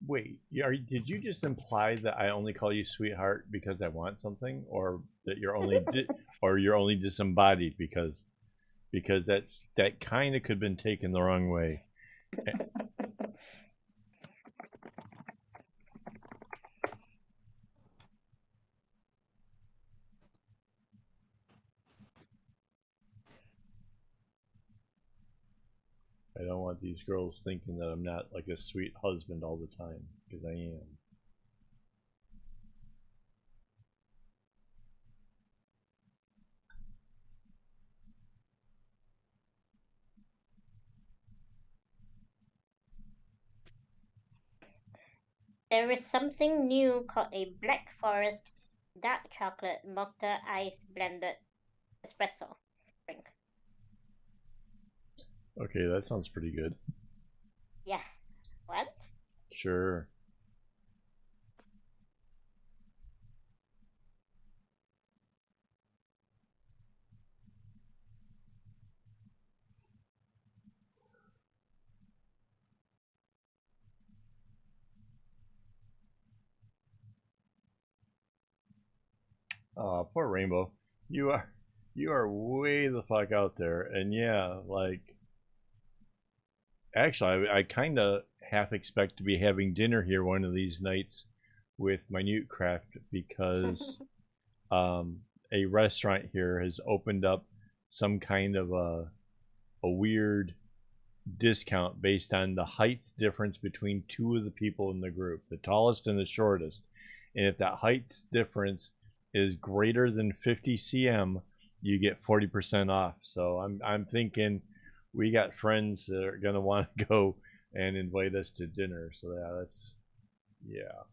Wait, did you just imply that I only call you sweetheart because I want something, or that you're only or you're only disembodied because that kind of could have been taken the wrong way. I don't want these girls thinking that I'm not like a sweet husband all the time, because I am. There is something new called a Black Forest dark chocolate mocha ice blended espresso drink. Okay, that sounds pretty good. Yeah. What? Sure. Oh, poor Rainbow. You are you are way the fuck out there, and yeah, like actually, I kind of half expect to be having dinner here one of these nights with Minute Craft because a restaurant here has opened up some kind of a weird discount based on the height difference between two of the people in the group, the tallest and the shortest. And if that height difference is greater than 50 cm, you get 40% off. So I'm thinking we got friends that are gonna want to go and invite us to dinner. So yeah.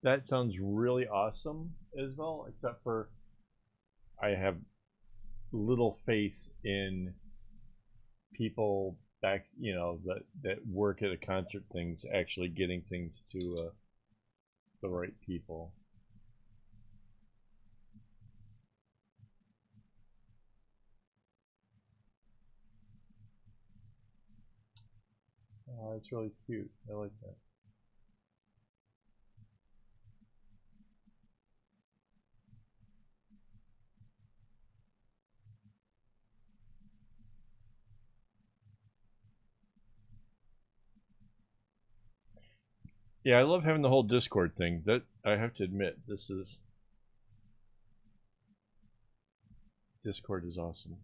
That sounds really awesome, Isabel, except for I have little faith in people back, that work at a concert things actually getting things to the right people. It's really cute. I like that. Yeah, I love having the whole Discord thing. That I have to admit, Discord is awesome.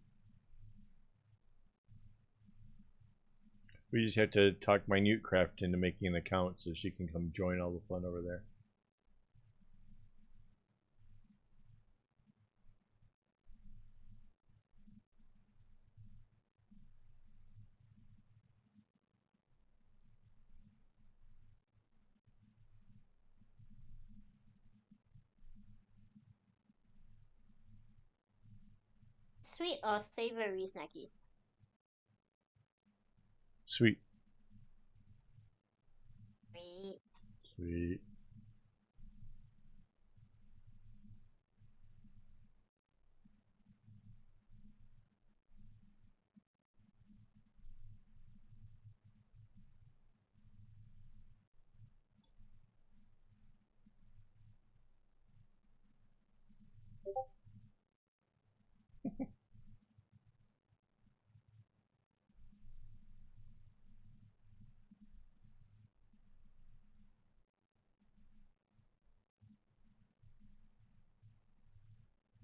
We just have to talk Minute Craft into making an account so she can come join all the fun over there. Sweet or savory snacky? Sweet. Sweet. Sweet.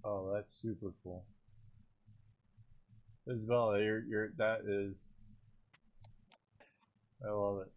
Oh, that's super cool. Isabella, that is, I love it.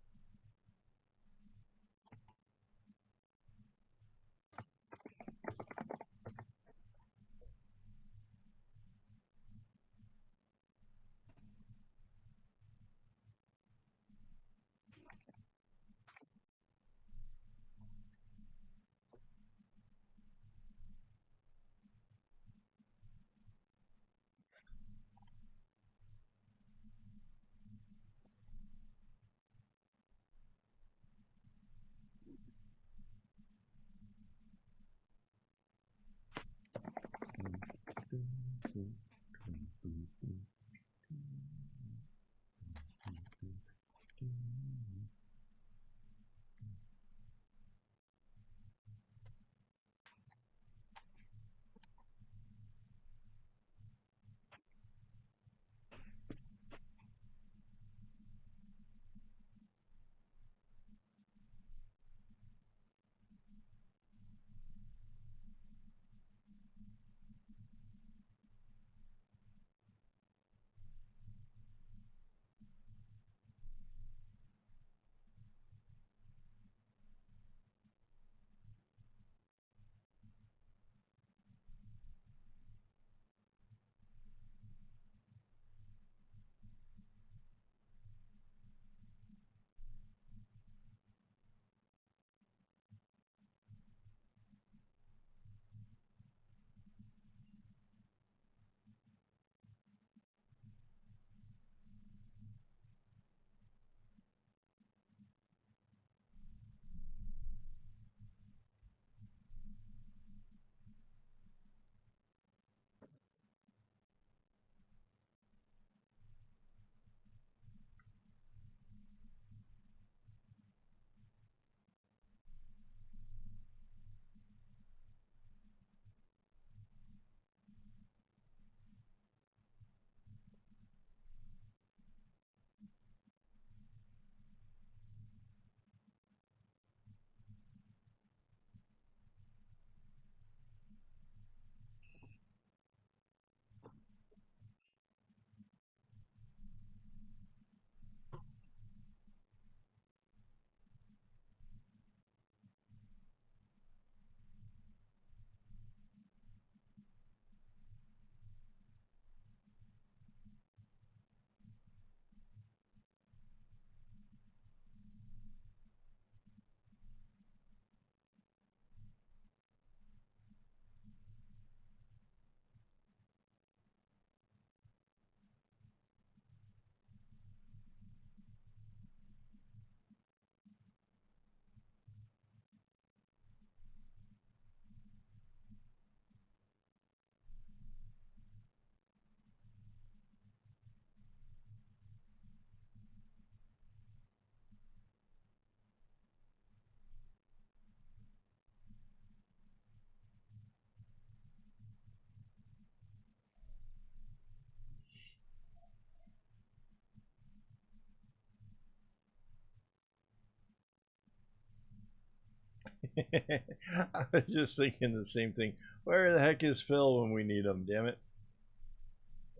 I was just thinking the same thing. Where the heck is Phil when we need him? Damn it!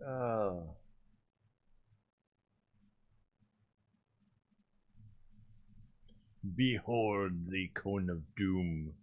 Oh. Behold the cone of doom.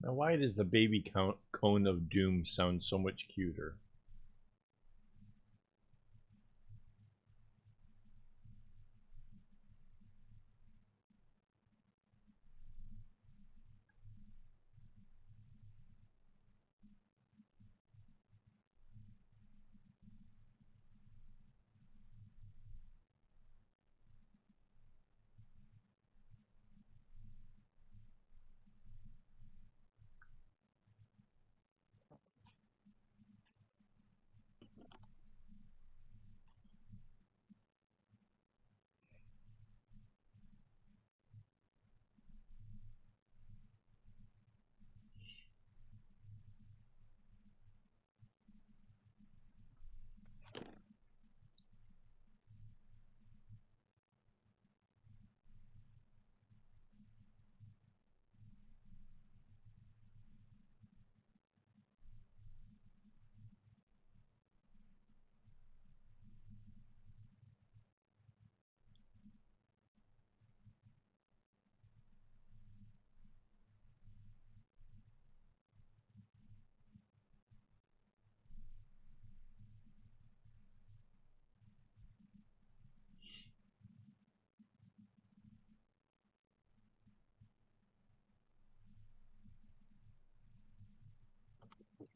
Now, why does the baby cone of doom sound so much cuter?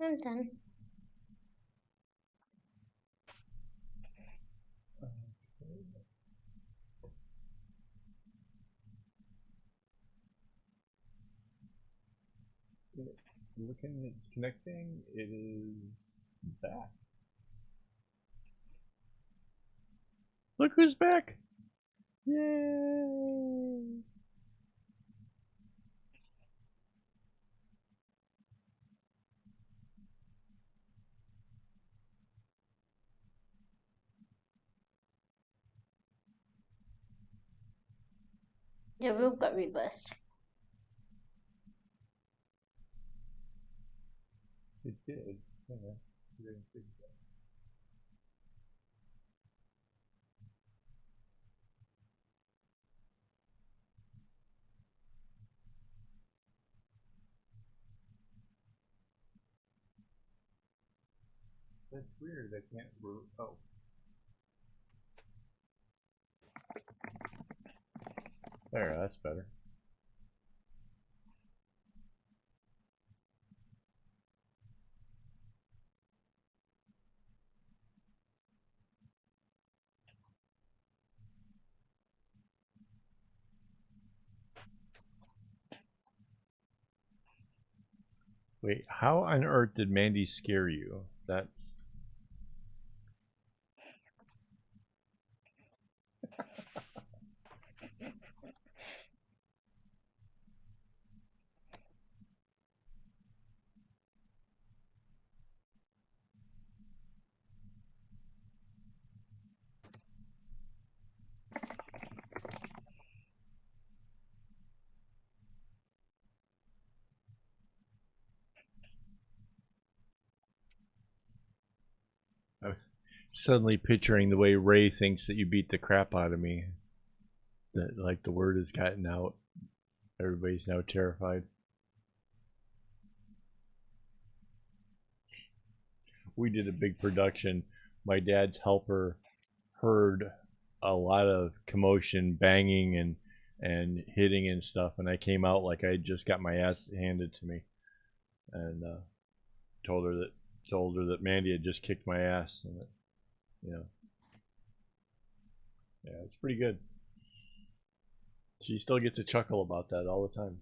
I'm done. Looking, it's connecting. It is back. Look who's back! Yay! The room got reversed. It did. Yeah. That's weird. I can't. Oh. There, that's better. Wait, how on earth did Mandy scare you? That's. I'm suddenly picturing the way Ray thinks that you beat the crap out of me. That, like, the word has gotten out. Everybody's now terrified. we did a big production. My dad's helper heard a lot of commotion, banging and hitting and stuff, and I came out like I just got my ass handed to me, and told her that Mandy had just kicked my ass, and that, you know, yeah, it's pretty good. She still gets a chuckle about that all the time.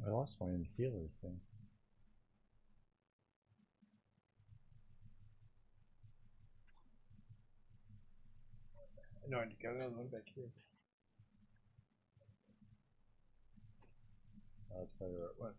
I lost my inhaler thing. No, I got another one back here. Oh, that's probably the right one.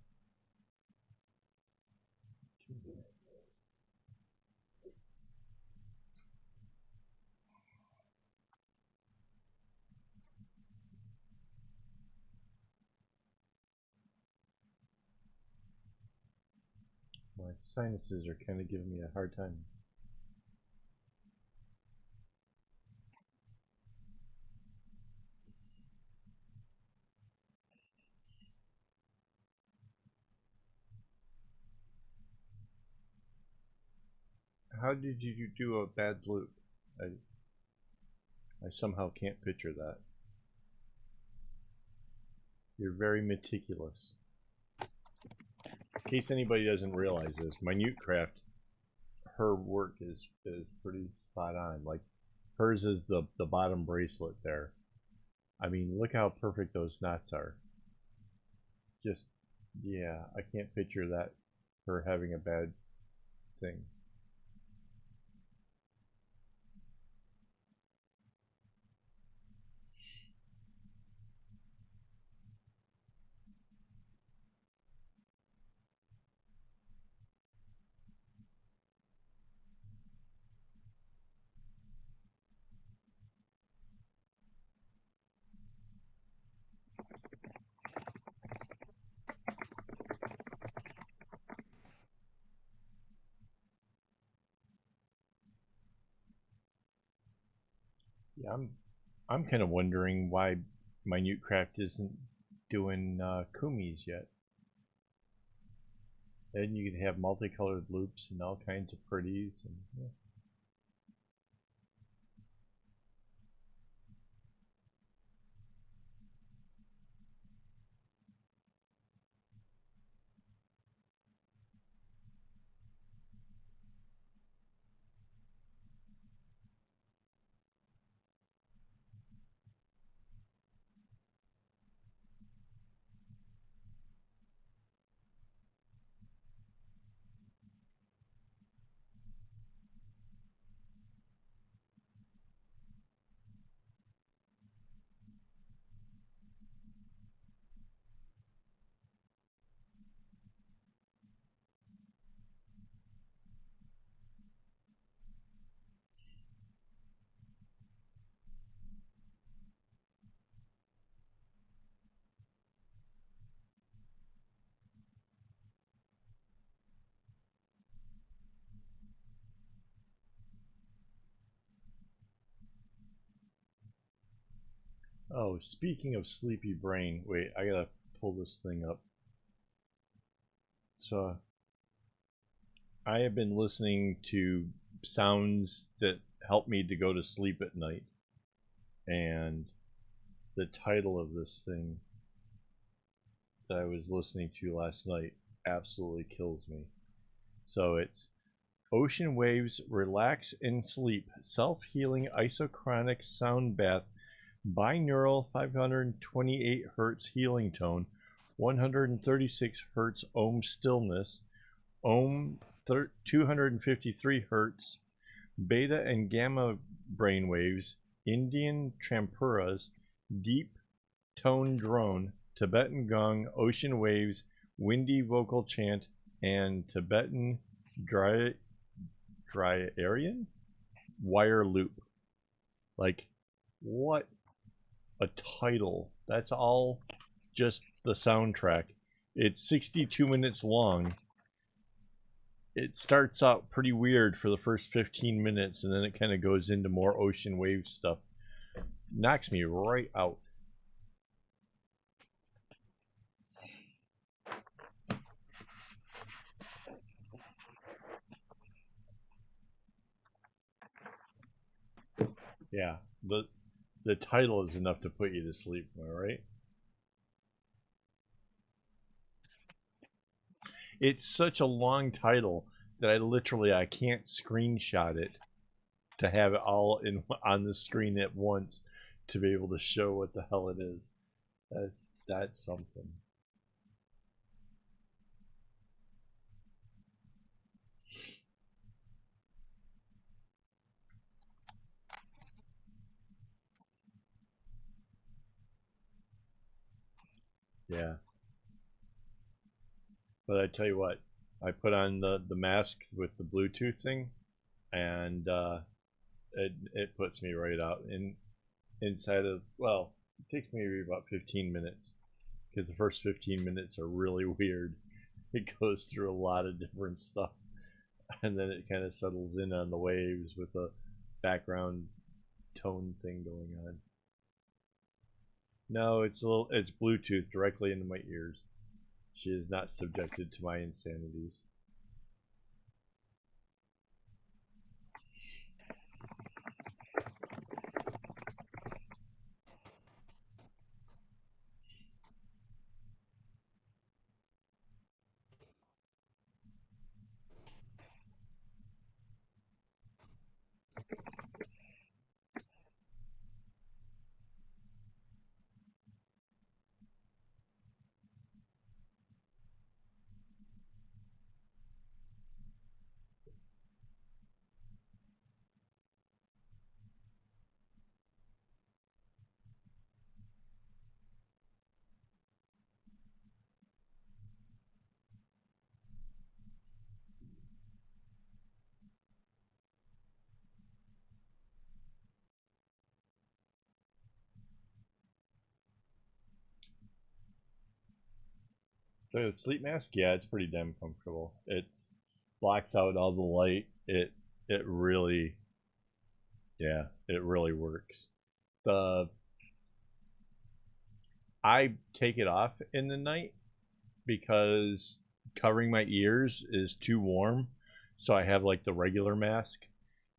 My sinuses are kind of giving me a hard time. How did you do a bad loop? I somehow can't picture that. You're very meticulous. In case anybody doesn't realize this, Minute Craft, her work is pretty spot on. Like, hers is the bottom bracelet there. I mean, look how perfect those knots are. Just, yeah, I can't picture that, her having a bad thing. Yeah, I'm kind of wondering why Minute Craft isn't doing kumis yet. And you can have multicolored loops and all kinds of pretties. And, yeah. Oh, speaking of sleepy brain, wait, I gotta pull this thing up. So, I have been listening to sounds that help me to go to sleep at night. And the title of this thing that I was listening to last night absolutely kills me. So it's Ocean Waves Relax and Sleep Self-Healing Isochronic Sound Bath Binaural 528 Hz Healing Tone 136 Hz Ohm Stillness Ohm 253 Hz Beta and Gamma Brainwaves Indian Trampuras Deep Tone Drone Tibetan Gong Ocean Waves Windy Vocal Chant and Tibetan Dryarian Wire Loop. Like, what a title. That's all just the soundtrack. It's 62 minutes long. It starts out pretty weird for the first 15 minutes and then it kind of goes into more ocean wave stuff. Knocks me right out. Yeah, the title is enough to put you to sleep, am I right? It's such a long title that I can't screenshot it to have it all in on the screen at once to be able to show what the hell it is. That's something. Yeah. But I tell you what, I put on the mask with the Bluetooth thing, and it puts me right out inside of, well, it takes me about 15 minutes because the first 15 minutes are really weird. It goes through a lot of different stuff, and then it kind of settles in on the waves with a background tone thing going on. No, it's Bluetooth directly into my ears. She is not subjected to my insanities. The sleep mask, yeah, it's pretty damn comfortable. It blocks out all the light. It really, yeah, it really works. The I take it off in the night because covering my ears is too warm. So I have like the regular mask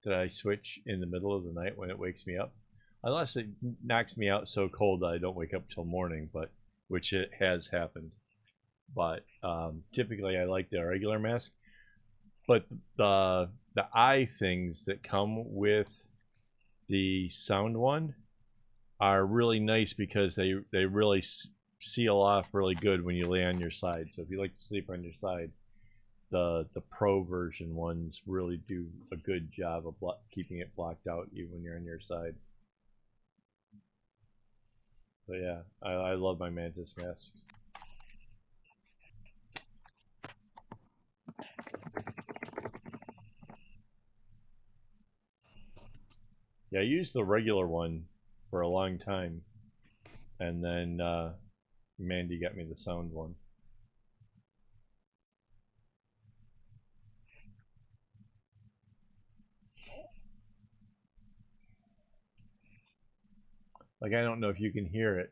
that I switch in the middle of the night when it wakes me up. Unless it knocks me out so cold that I don't wake up till morning, but which it has happened. But typically I like the regular mask. But the eye things that come with the sound one are really nice because they really seal off really good when you lay on your side. So if you like to sleep on your side, the pro version ones really do a good job of keeping it blocked out even when you're on your side. So yeah, I love my mantis masks. Yeah, I used the regular one for a long time, and then Mandy got me the sound one. Like I don't know if you can hear it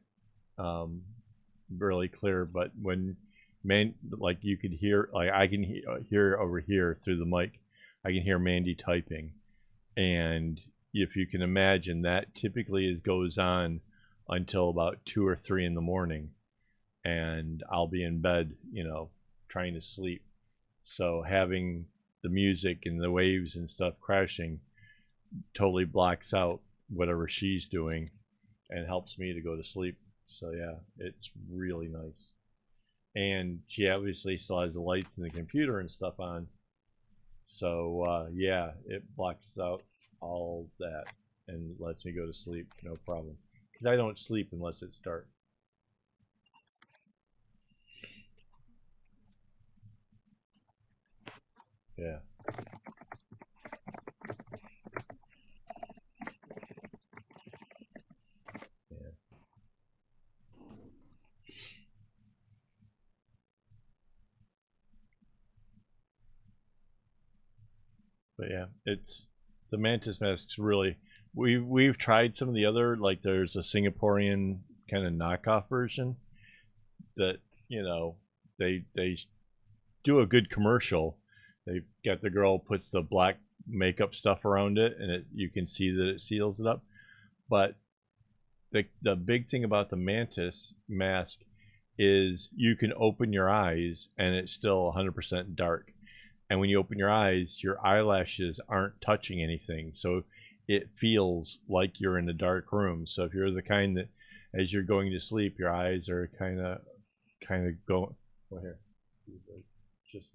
really clear, but when like you could hear, like I can hear over here through the mic, I can hear Mandy typing, and if you can imagine, that typically goes on until about 2 or 3 in the morning, and I'll be in bed, trying to sleep. So having the music and the waves and stuff crashing totally blocks out whatever she's doing and helps me to go to sleep. So yeah, it's really nice. And she obviously still has the lights and the computer and stuff on. So yeah, it blocks out all that and lets me go to sleep, no problem. Because I don't sleep unless it's dark. Yeah. Yeah. But yeah, it's the mantis masks really. We've tried some of the other, like there's a Singaporean kind of knockoff version that they do a good commercial. They've got the girl puts the black makeup stuff around it, and you can see that it seals it up. But the big thing about the mantis mask is you can open your eyes and it's still 100% dark. And when you open your eyes, your eyelashes aren't touching anything, so it feels like you're in a dark room. So if you're the kind that, as you're going to sleep, your eyes are kind of going. Well, here, just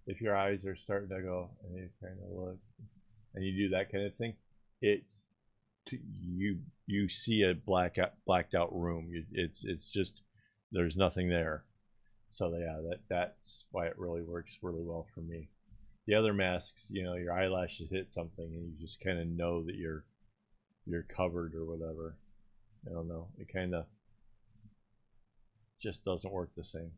if your eyes are starting to go and you kind of look and you do that kind of thing, it's you see a blacked out room. It's just there's nothing there. So yeah, that's why it really works really well for me. The other masks, your eyelashes hit something and you just kind of know that you're covered or whatever. I don't know. It kind of just doesn't work the same.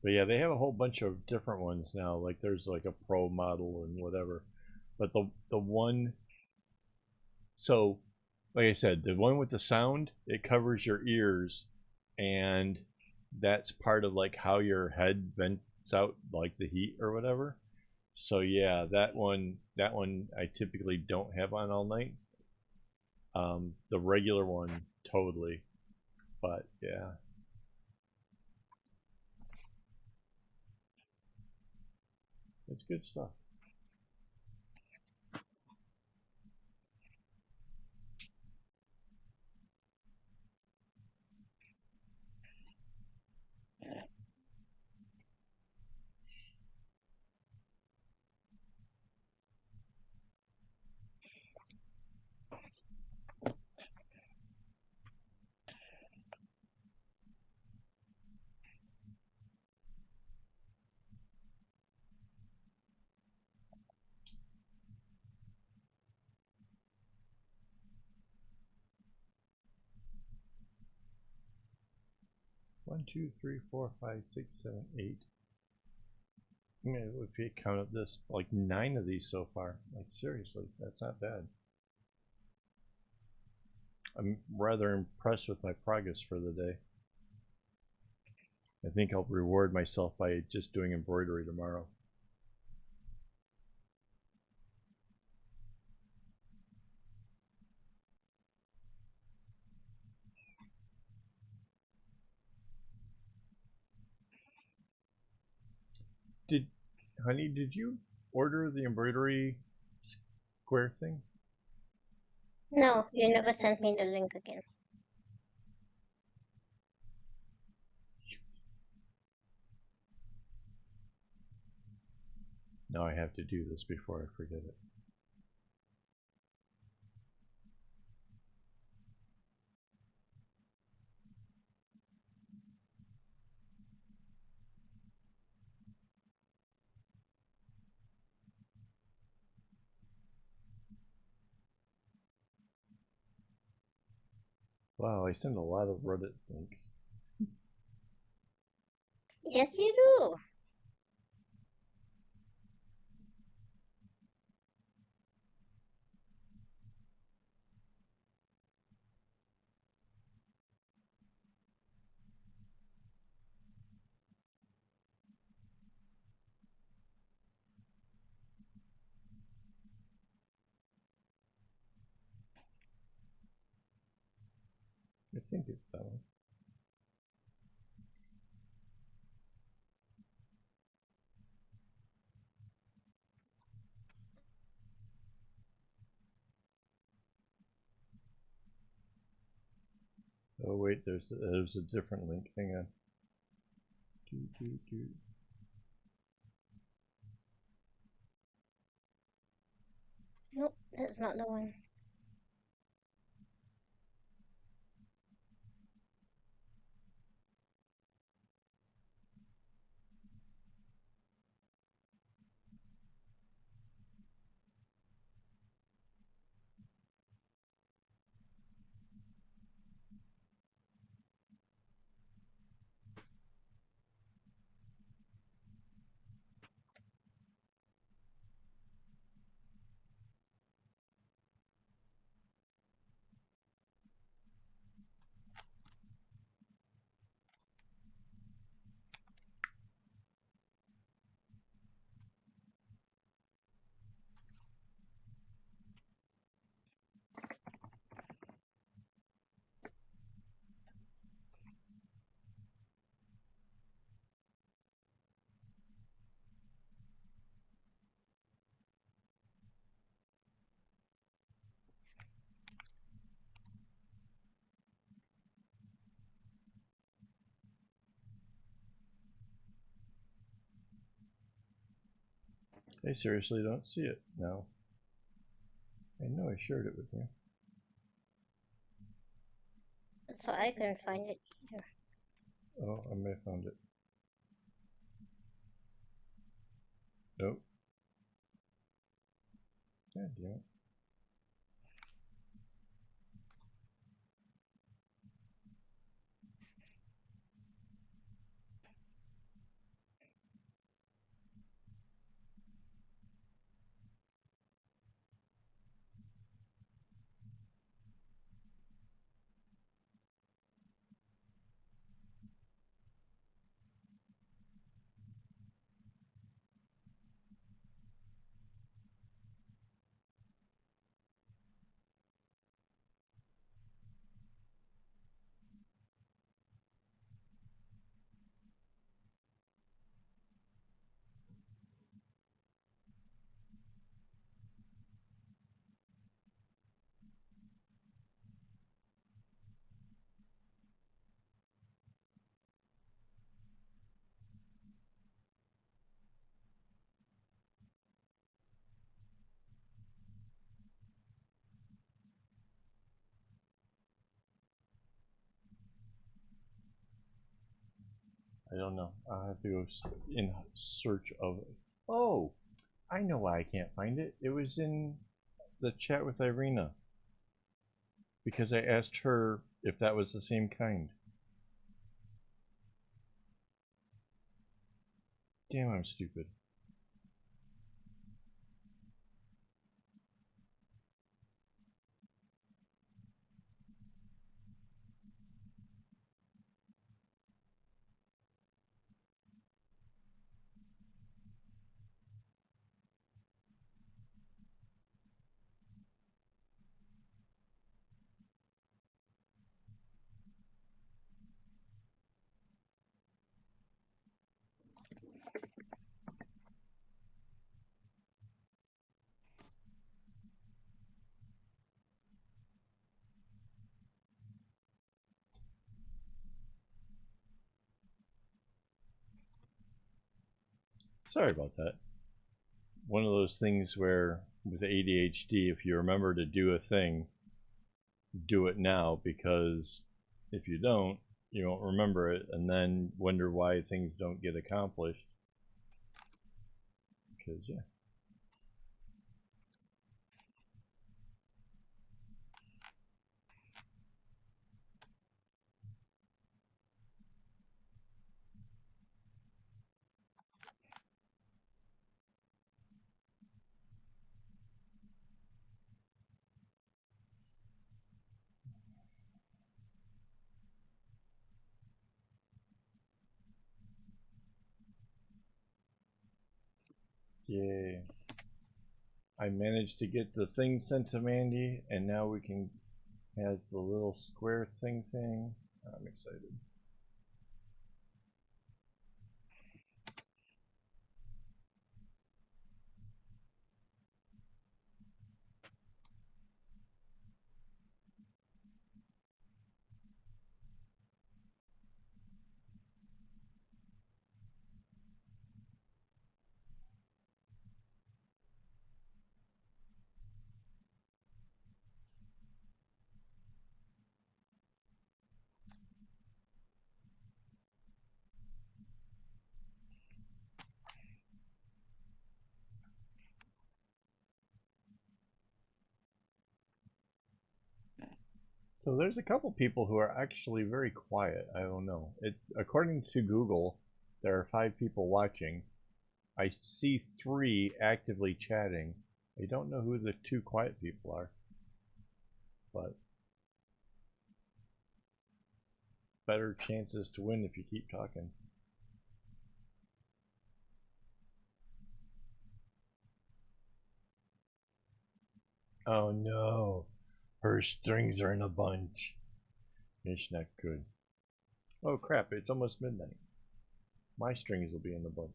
But yeah, they have a whole bunch of different ones now. Like there's like a pro model and whatever. But the one, so like I said, the one with the sound, it covers your ears, and that's part of like how your head vents out like the heat or whatever. So yeah, that one I typically don't have on all night. The regular one totally, but yeah, it's good stuff. 1, 2, 3, 4, 5, 6, 7, 8. I mean, if you count up this, like 9 of these so far. Like seriously, that's not bad. I'm rather impressed with my progress for the day. I think I'll reward myself by just doing embroidery tomorrow. Honey, did you order the embroidery square thing? No, you never sent me the link again. Now I have to do this before I forget it. Wow, I send a lot of Reddit links. Yes, you do. I think it's that one. Oh wait, there's a different link. Hang on. Nope, that's not the one. I seriously don't see it now. I know I shared it with you. So I couldn't find it either. Oh, I may have found it. Nope. God damn it. I don't know. I'll have to go in search of it. Oh, I know why I can't find it. It was in the chat with Irina. Because I asked her if that was the same kind. Damn, I'm stupid. Sorry about that. One of those things where with ADHD, if you remember to do a thing, do it now, because if you don't, you won't remember it and then wonder why things don't get accomplished. Because, yeah. Yay. I managed to get the thing sent to Mandy, and now we can has the little square thing. I'm excited. So there's a couple people who are actually very quiet. I don't know. According to Google, there are 5 people watching. I see 3 actively chatting. I don't know who the 2 quiet people are, but better chances to win if you keep talking. Oh no, her strings are in a bunch. It's not good. Oh crap, it's almost midnight. My strings will be in the bunch.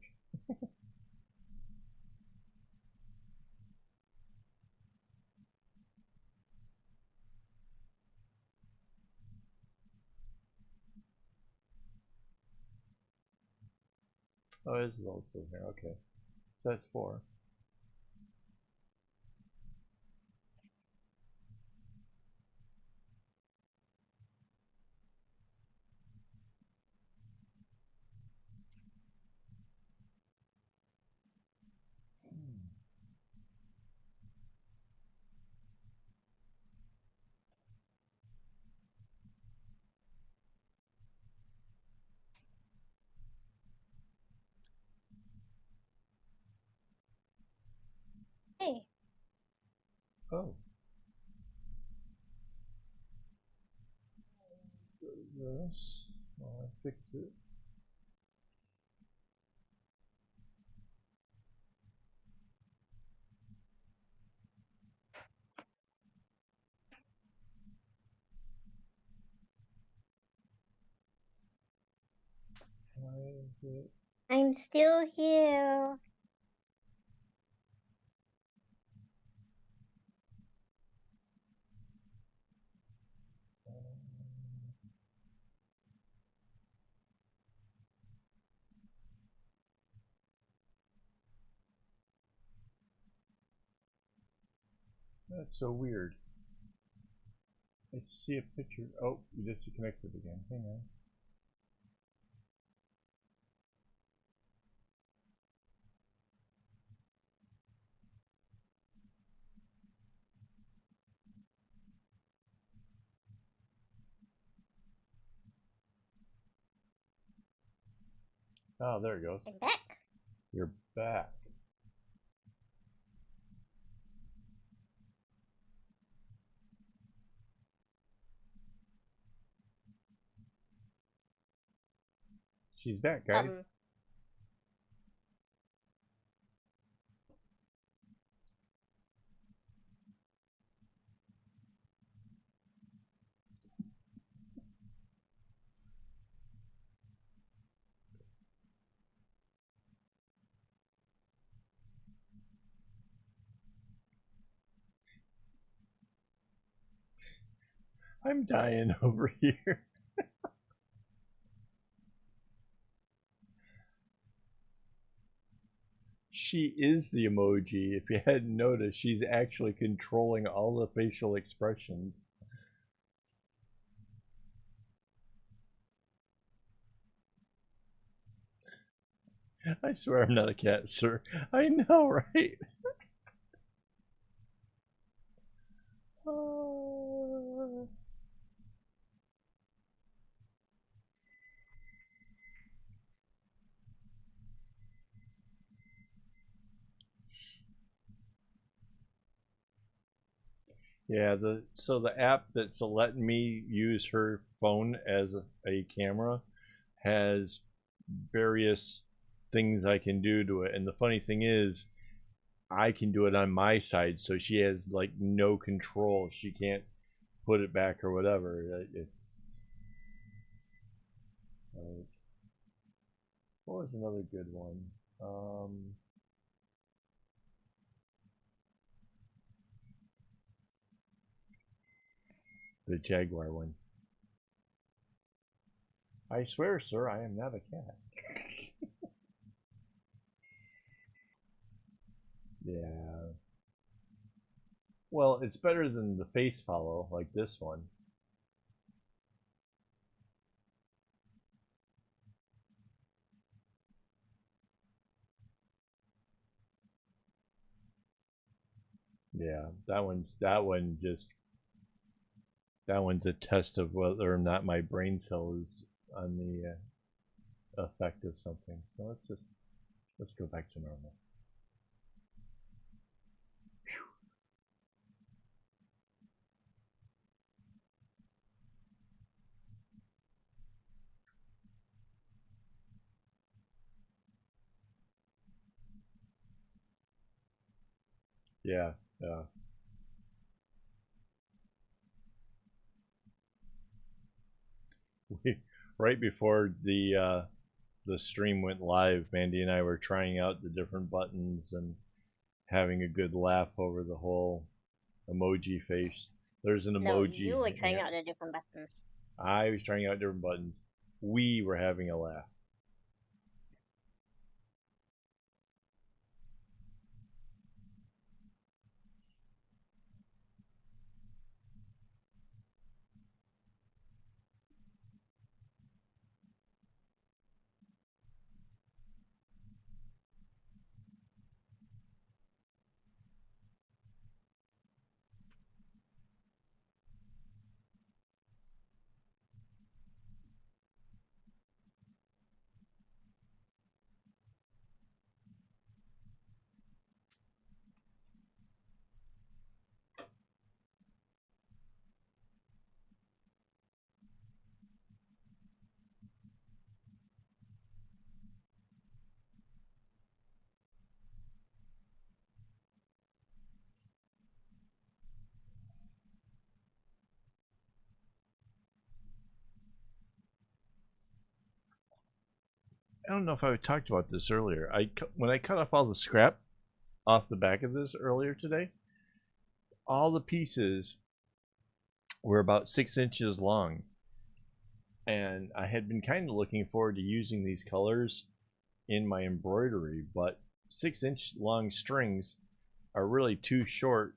Oh, this is all still here. Okay, so that's 4. Hey. Oh. This. Well, I fixed it. Why is it? I'm still here. That's so weird. I see a picture. Oh, you disconnected again. Hang on. Oh, there it goes. I'm back. You're back. She's back, guys. I'm dying over here. She is the emoji. If you hadn't noticed, she's actually controlling all the facial expressions. I swear I'm not a cat, sir. I know, right? Yeah, the app that's letting me use her phone as a camera has various things I can do to it. And the funny thing is, I can do it on my side, so she has like no control. She can't put it back or whatever. It's like, what was another good one? The Jaguar one. I swear, sir, I am not a cat. Yeah. Well, it's better than the face follow like this one. Yeah, that one's a test of whether or not my brain cell is on the effect of something. So let's go back to normal. Yeah, yeah. Right before the stream went live, Mandy and I were trying out the different buttons and having a good laugh over the whole emoji face. There's an No, emoji. you were trying out the different buttons. I was trying out different buttons. We were having a laugh. I don't know if I talked about this earlier. When I cut off all the scrap off the back of this earlier today, all the pieces were about 6 inches long, and I had been kind of looking forward to using these colors in my embroidery, but 6 inch long strings are really too short.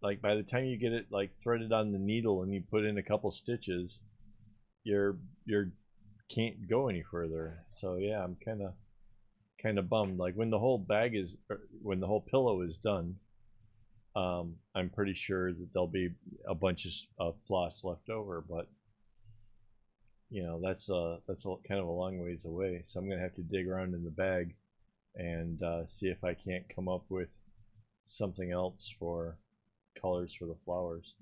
Like by the time you get it like threaded on the needle and you put in a couple stitches, you're can't go any further. So yeah, I'm kind of bummed. Like when the whole bag is, when the whole pillow is done, I'm pretty sure that there'll be a bunch of floss left over, but that's a kind of a long ways away. So I'm gonna have to dig around in the bag and see if I can't come up with something else for colors for the flowers.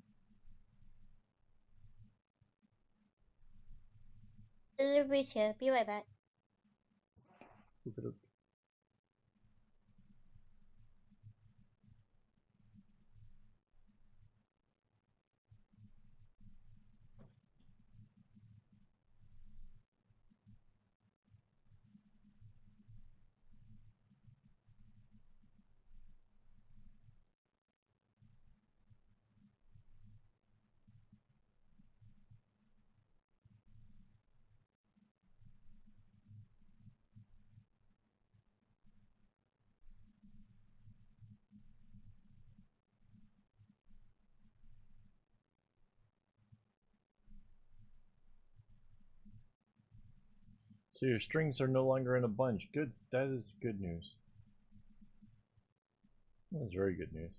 Delivery's here. Be right back. So your strings are no longer in a bunch. Good. That is good news. That is very good news.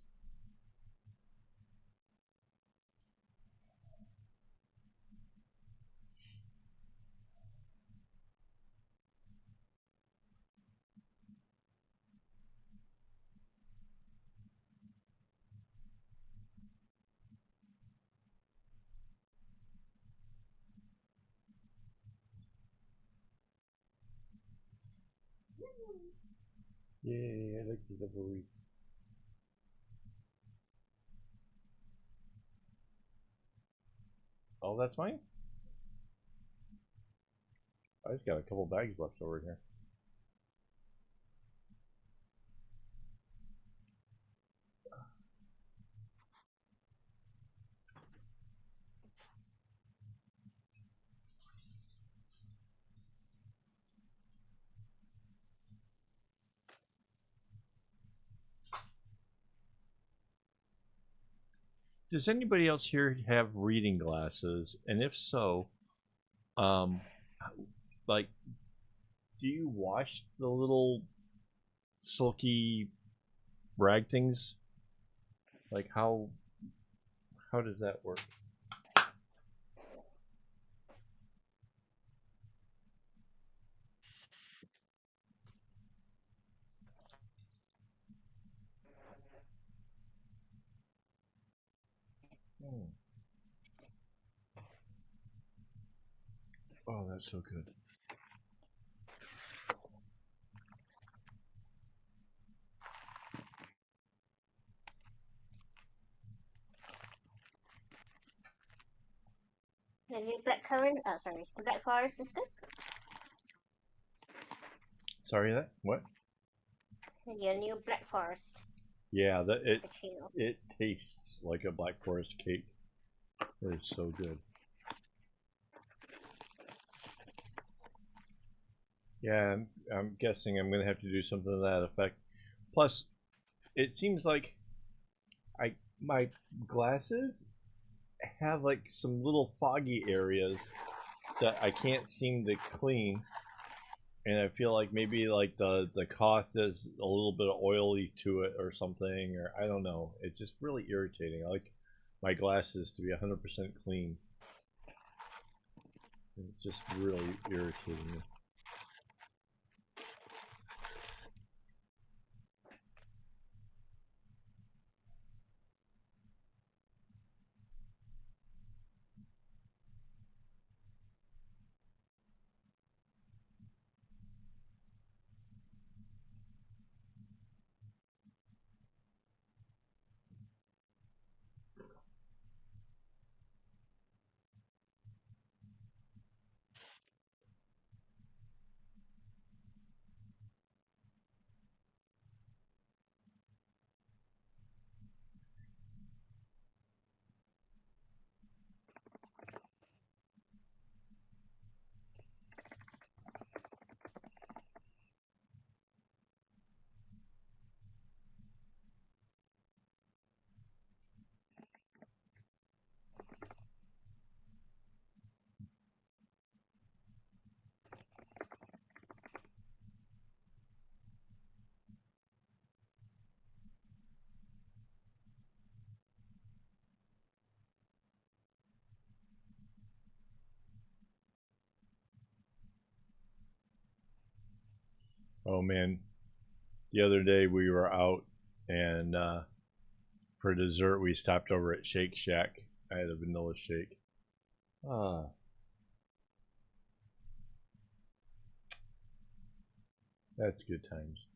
Yay, I like the delivery. Oh, that's mine? I just got a couple bags left over here. Does anybody else here have reading glasses? And if so, like, do you wash the little silky rag things? Like, how does that work? Hmm. Oh, that's so good. The new blackcurrant. Oh, sorry. The black forest is good. Sorry, that what? Your new black forest. Yeah, that Cappuccino. it tastes like a Black Forest cake. It is so good. Yeah, I'm guessing I'm gonna have to do something to that effect. Plus, it seems like my glasses have like some little foggy areas that I can't seem to clean, and I feel like maybe like the cloth is a little bit oily to it or something, or I don't know. It's just really irritating. I like my glasses to be 100% clean. It's just really irritating me. Oh man, the other day we were out and for dessert we stopped over at Shake Shack. I had a vanilla shake. Ah, that's good times.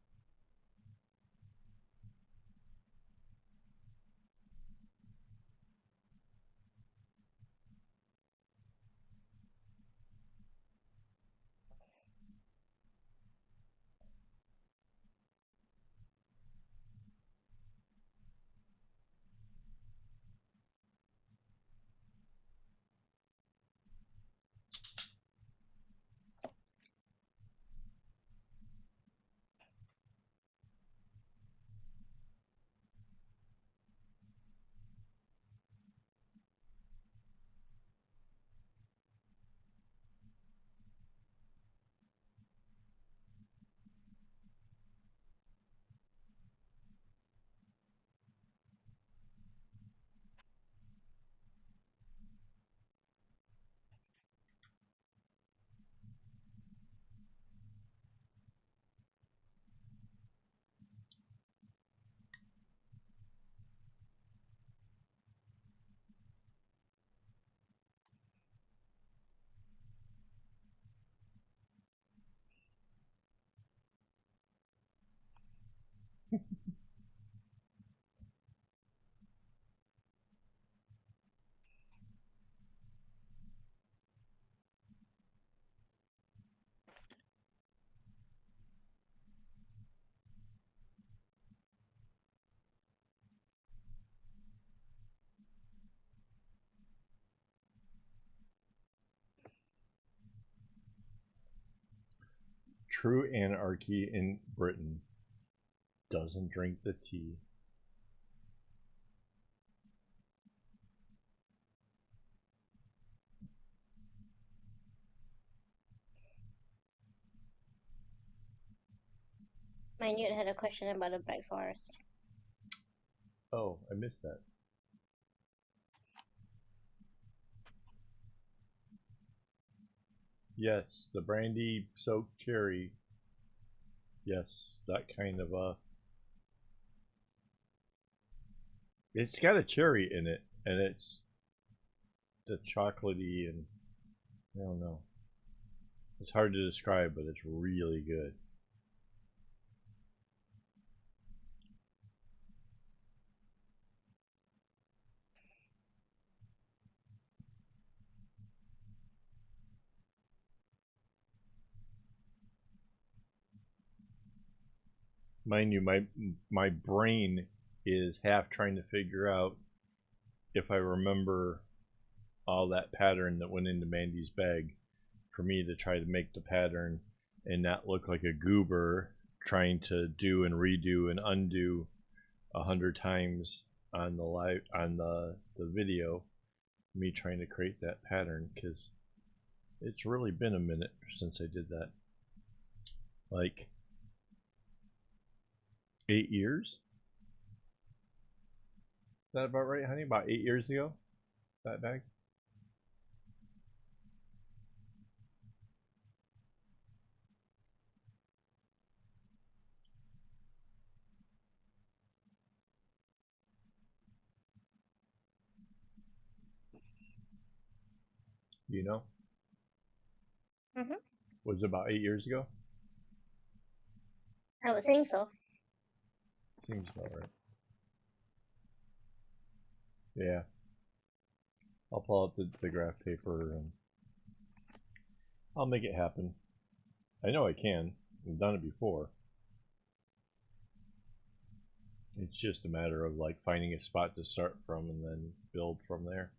True anarchy in Britain doesn't drink the tea. Minute had a question about the Black Forest. Oh, I missed that. Yes, the brandy soaked cherry. Yes, that kind of it's got a cherry in it, and it's the chocolatey and I don't know. It's hard to describe, but it's really good. Mind you, my brain is half trying to figure out if I remember all that pattern that went into Mandy's bag for me to try to make the pattern and not look like a goober trying to do and redo and undo 100 times on the video, me trying to create that pattern, because it's really been a minute since I did that. Like 8 years? Is that about right, honey? About 8 years ago? That bag? You know? Mm-hmm. Was it about 8 years ago? I would think so. Seems about right. Yeah. I'll pull out the graph paper and I'll make it happen. I know I can. I've done it before. It's just a matter of like finding a spot to start from and then build from there.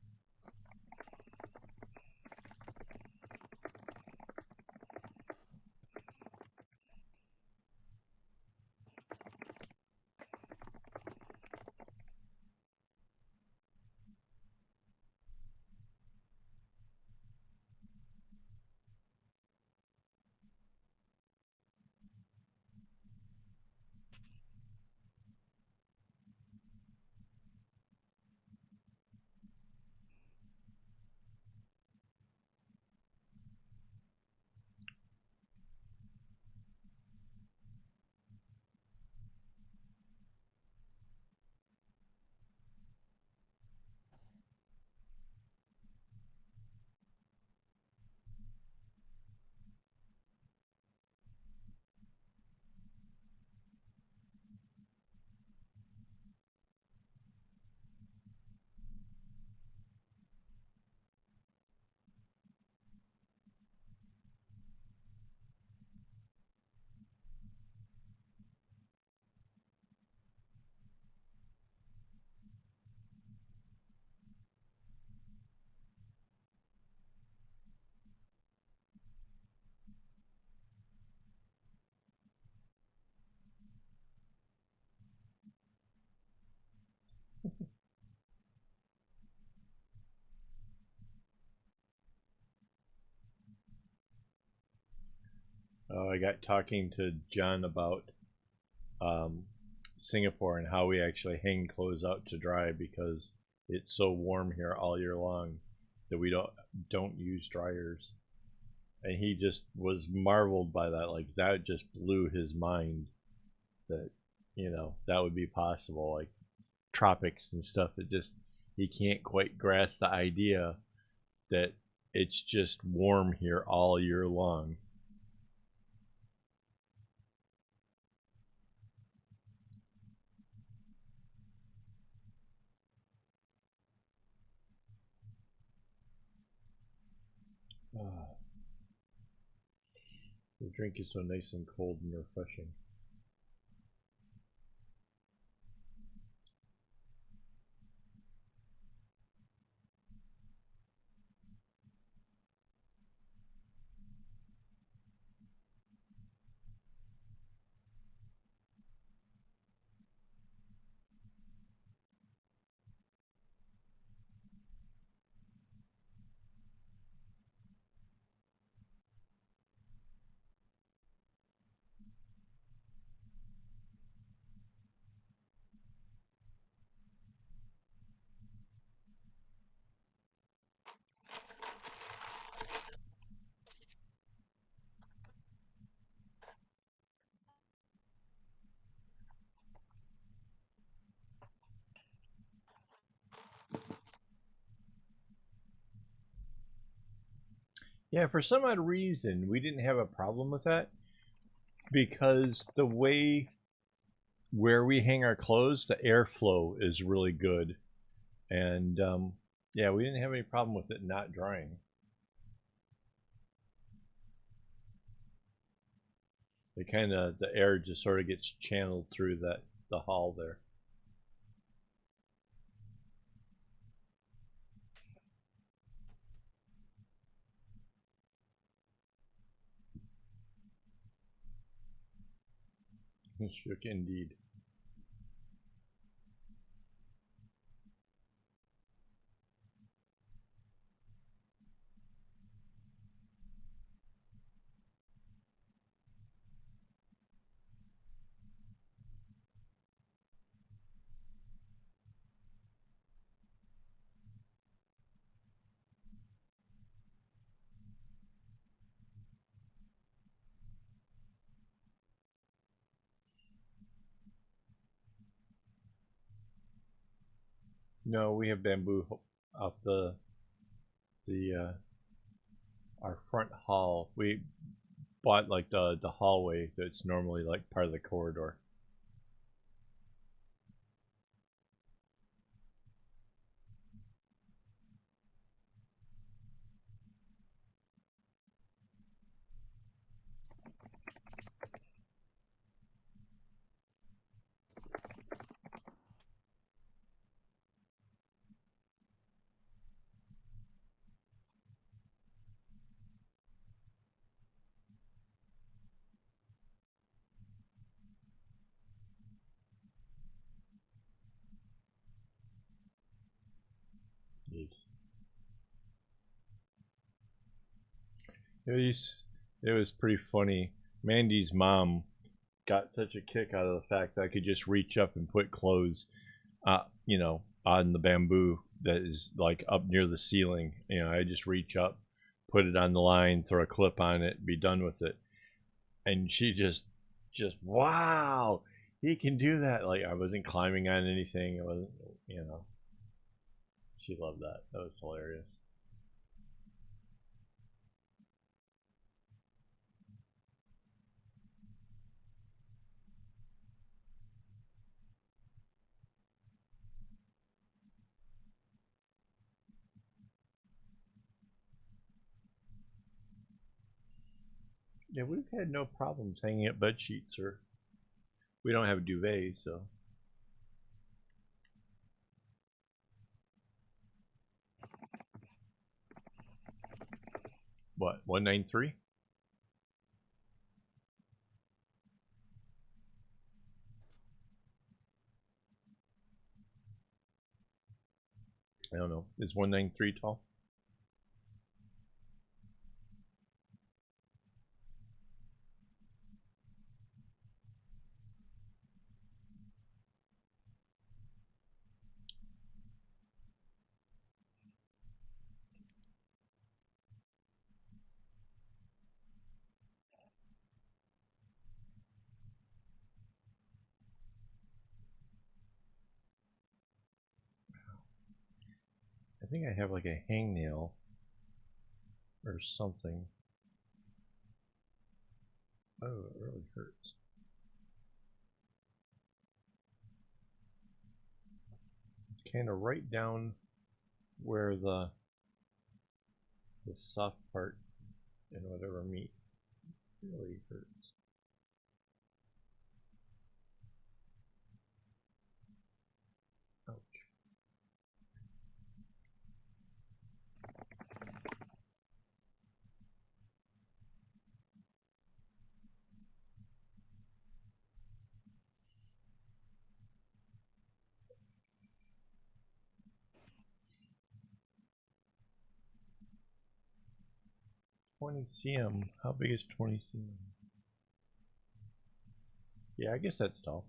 got talking to John about um, Singapore and how we actually hang clothes out to dry because it's so warm here all year long that we don't use dryers. And he just was marveled by that. Like that just blew his mind that that would be possible. Like tropics and stuff. It just he can't quite grasp the idea that it's just warm here all year long. Ah, the drink is so nice and cold and refreshing. Yeah, for some odd reason, we didn't have a problem with that because the way where we hang our clothes, the airflow is really good. And yeah, we didn't have any problem with it not drying. The air just sort of gets channeled through the hall there. Shook indeed. No, we have bamboo off the our front hall. We bought like the hallway that's normally like part of the corridor. Yes. It was pretty funny. Mandy's mom got such a kick out of the fact that I could just reach up and put clothes, on the bamboo that is like up near the ceiling. I just reach up, put it on the line, throw a clip on it, be done with it. And she just wow, he can do that. Like I wasn't climbing on anything. It wasn't, you know. She loved that. That was hilarious. Yeah, we've had no problems hanging up bed sheets, or we don't have a duvet, so. What, 193? I don't know. Is 193 tall? think I have like a hangnail or something. Oh, it really hurts. It's kind of right down where the soft part and whatever meat really hurts. Ouch. $20 cm. How big is 20 cm? Yeah, I guess that's tall.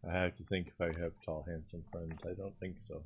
I have to think if I have tall, handsome friends. I don't think so.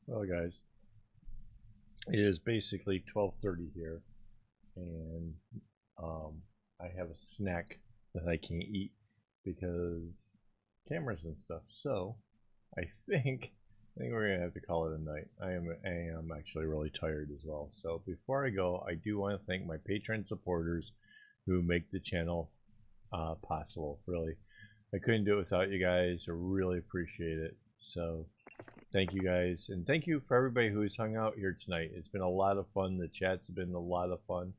Well, guys, it is basically 12:30 here, and I have a snack that I can't eat because cameras and stuff. So I think we're gonna have to call it a night. I am actually really tired as well. So before I go, I do want to thank my Patreon supporters who make the channel possible. Really, I couldn't do it without you guys. I really appreciate it. So thank you guys, and thank you for everybody who's hung out here tonight. It's been a lot of fun. The chats have been a lot of fun.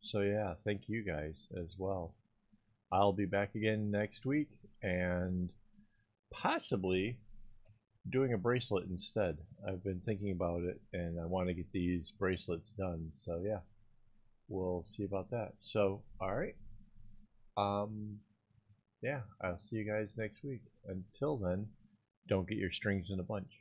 So yeah, thank you guys as well. I'll be back again next week and possibly doing a bracelet instead. I've been thinking about it and I want to get these bracelets done. So yeah, we'll see about that. So all right. Yeah, I'll see you guys next week. Until then, don't get your strings in a bunch.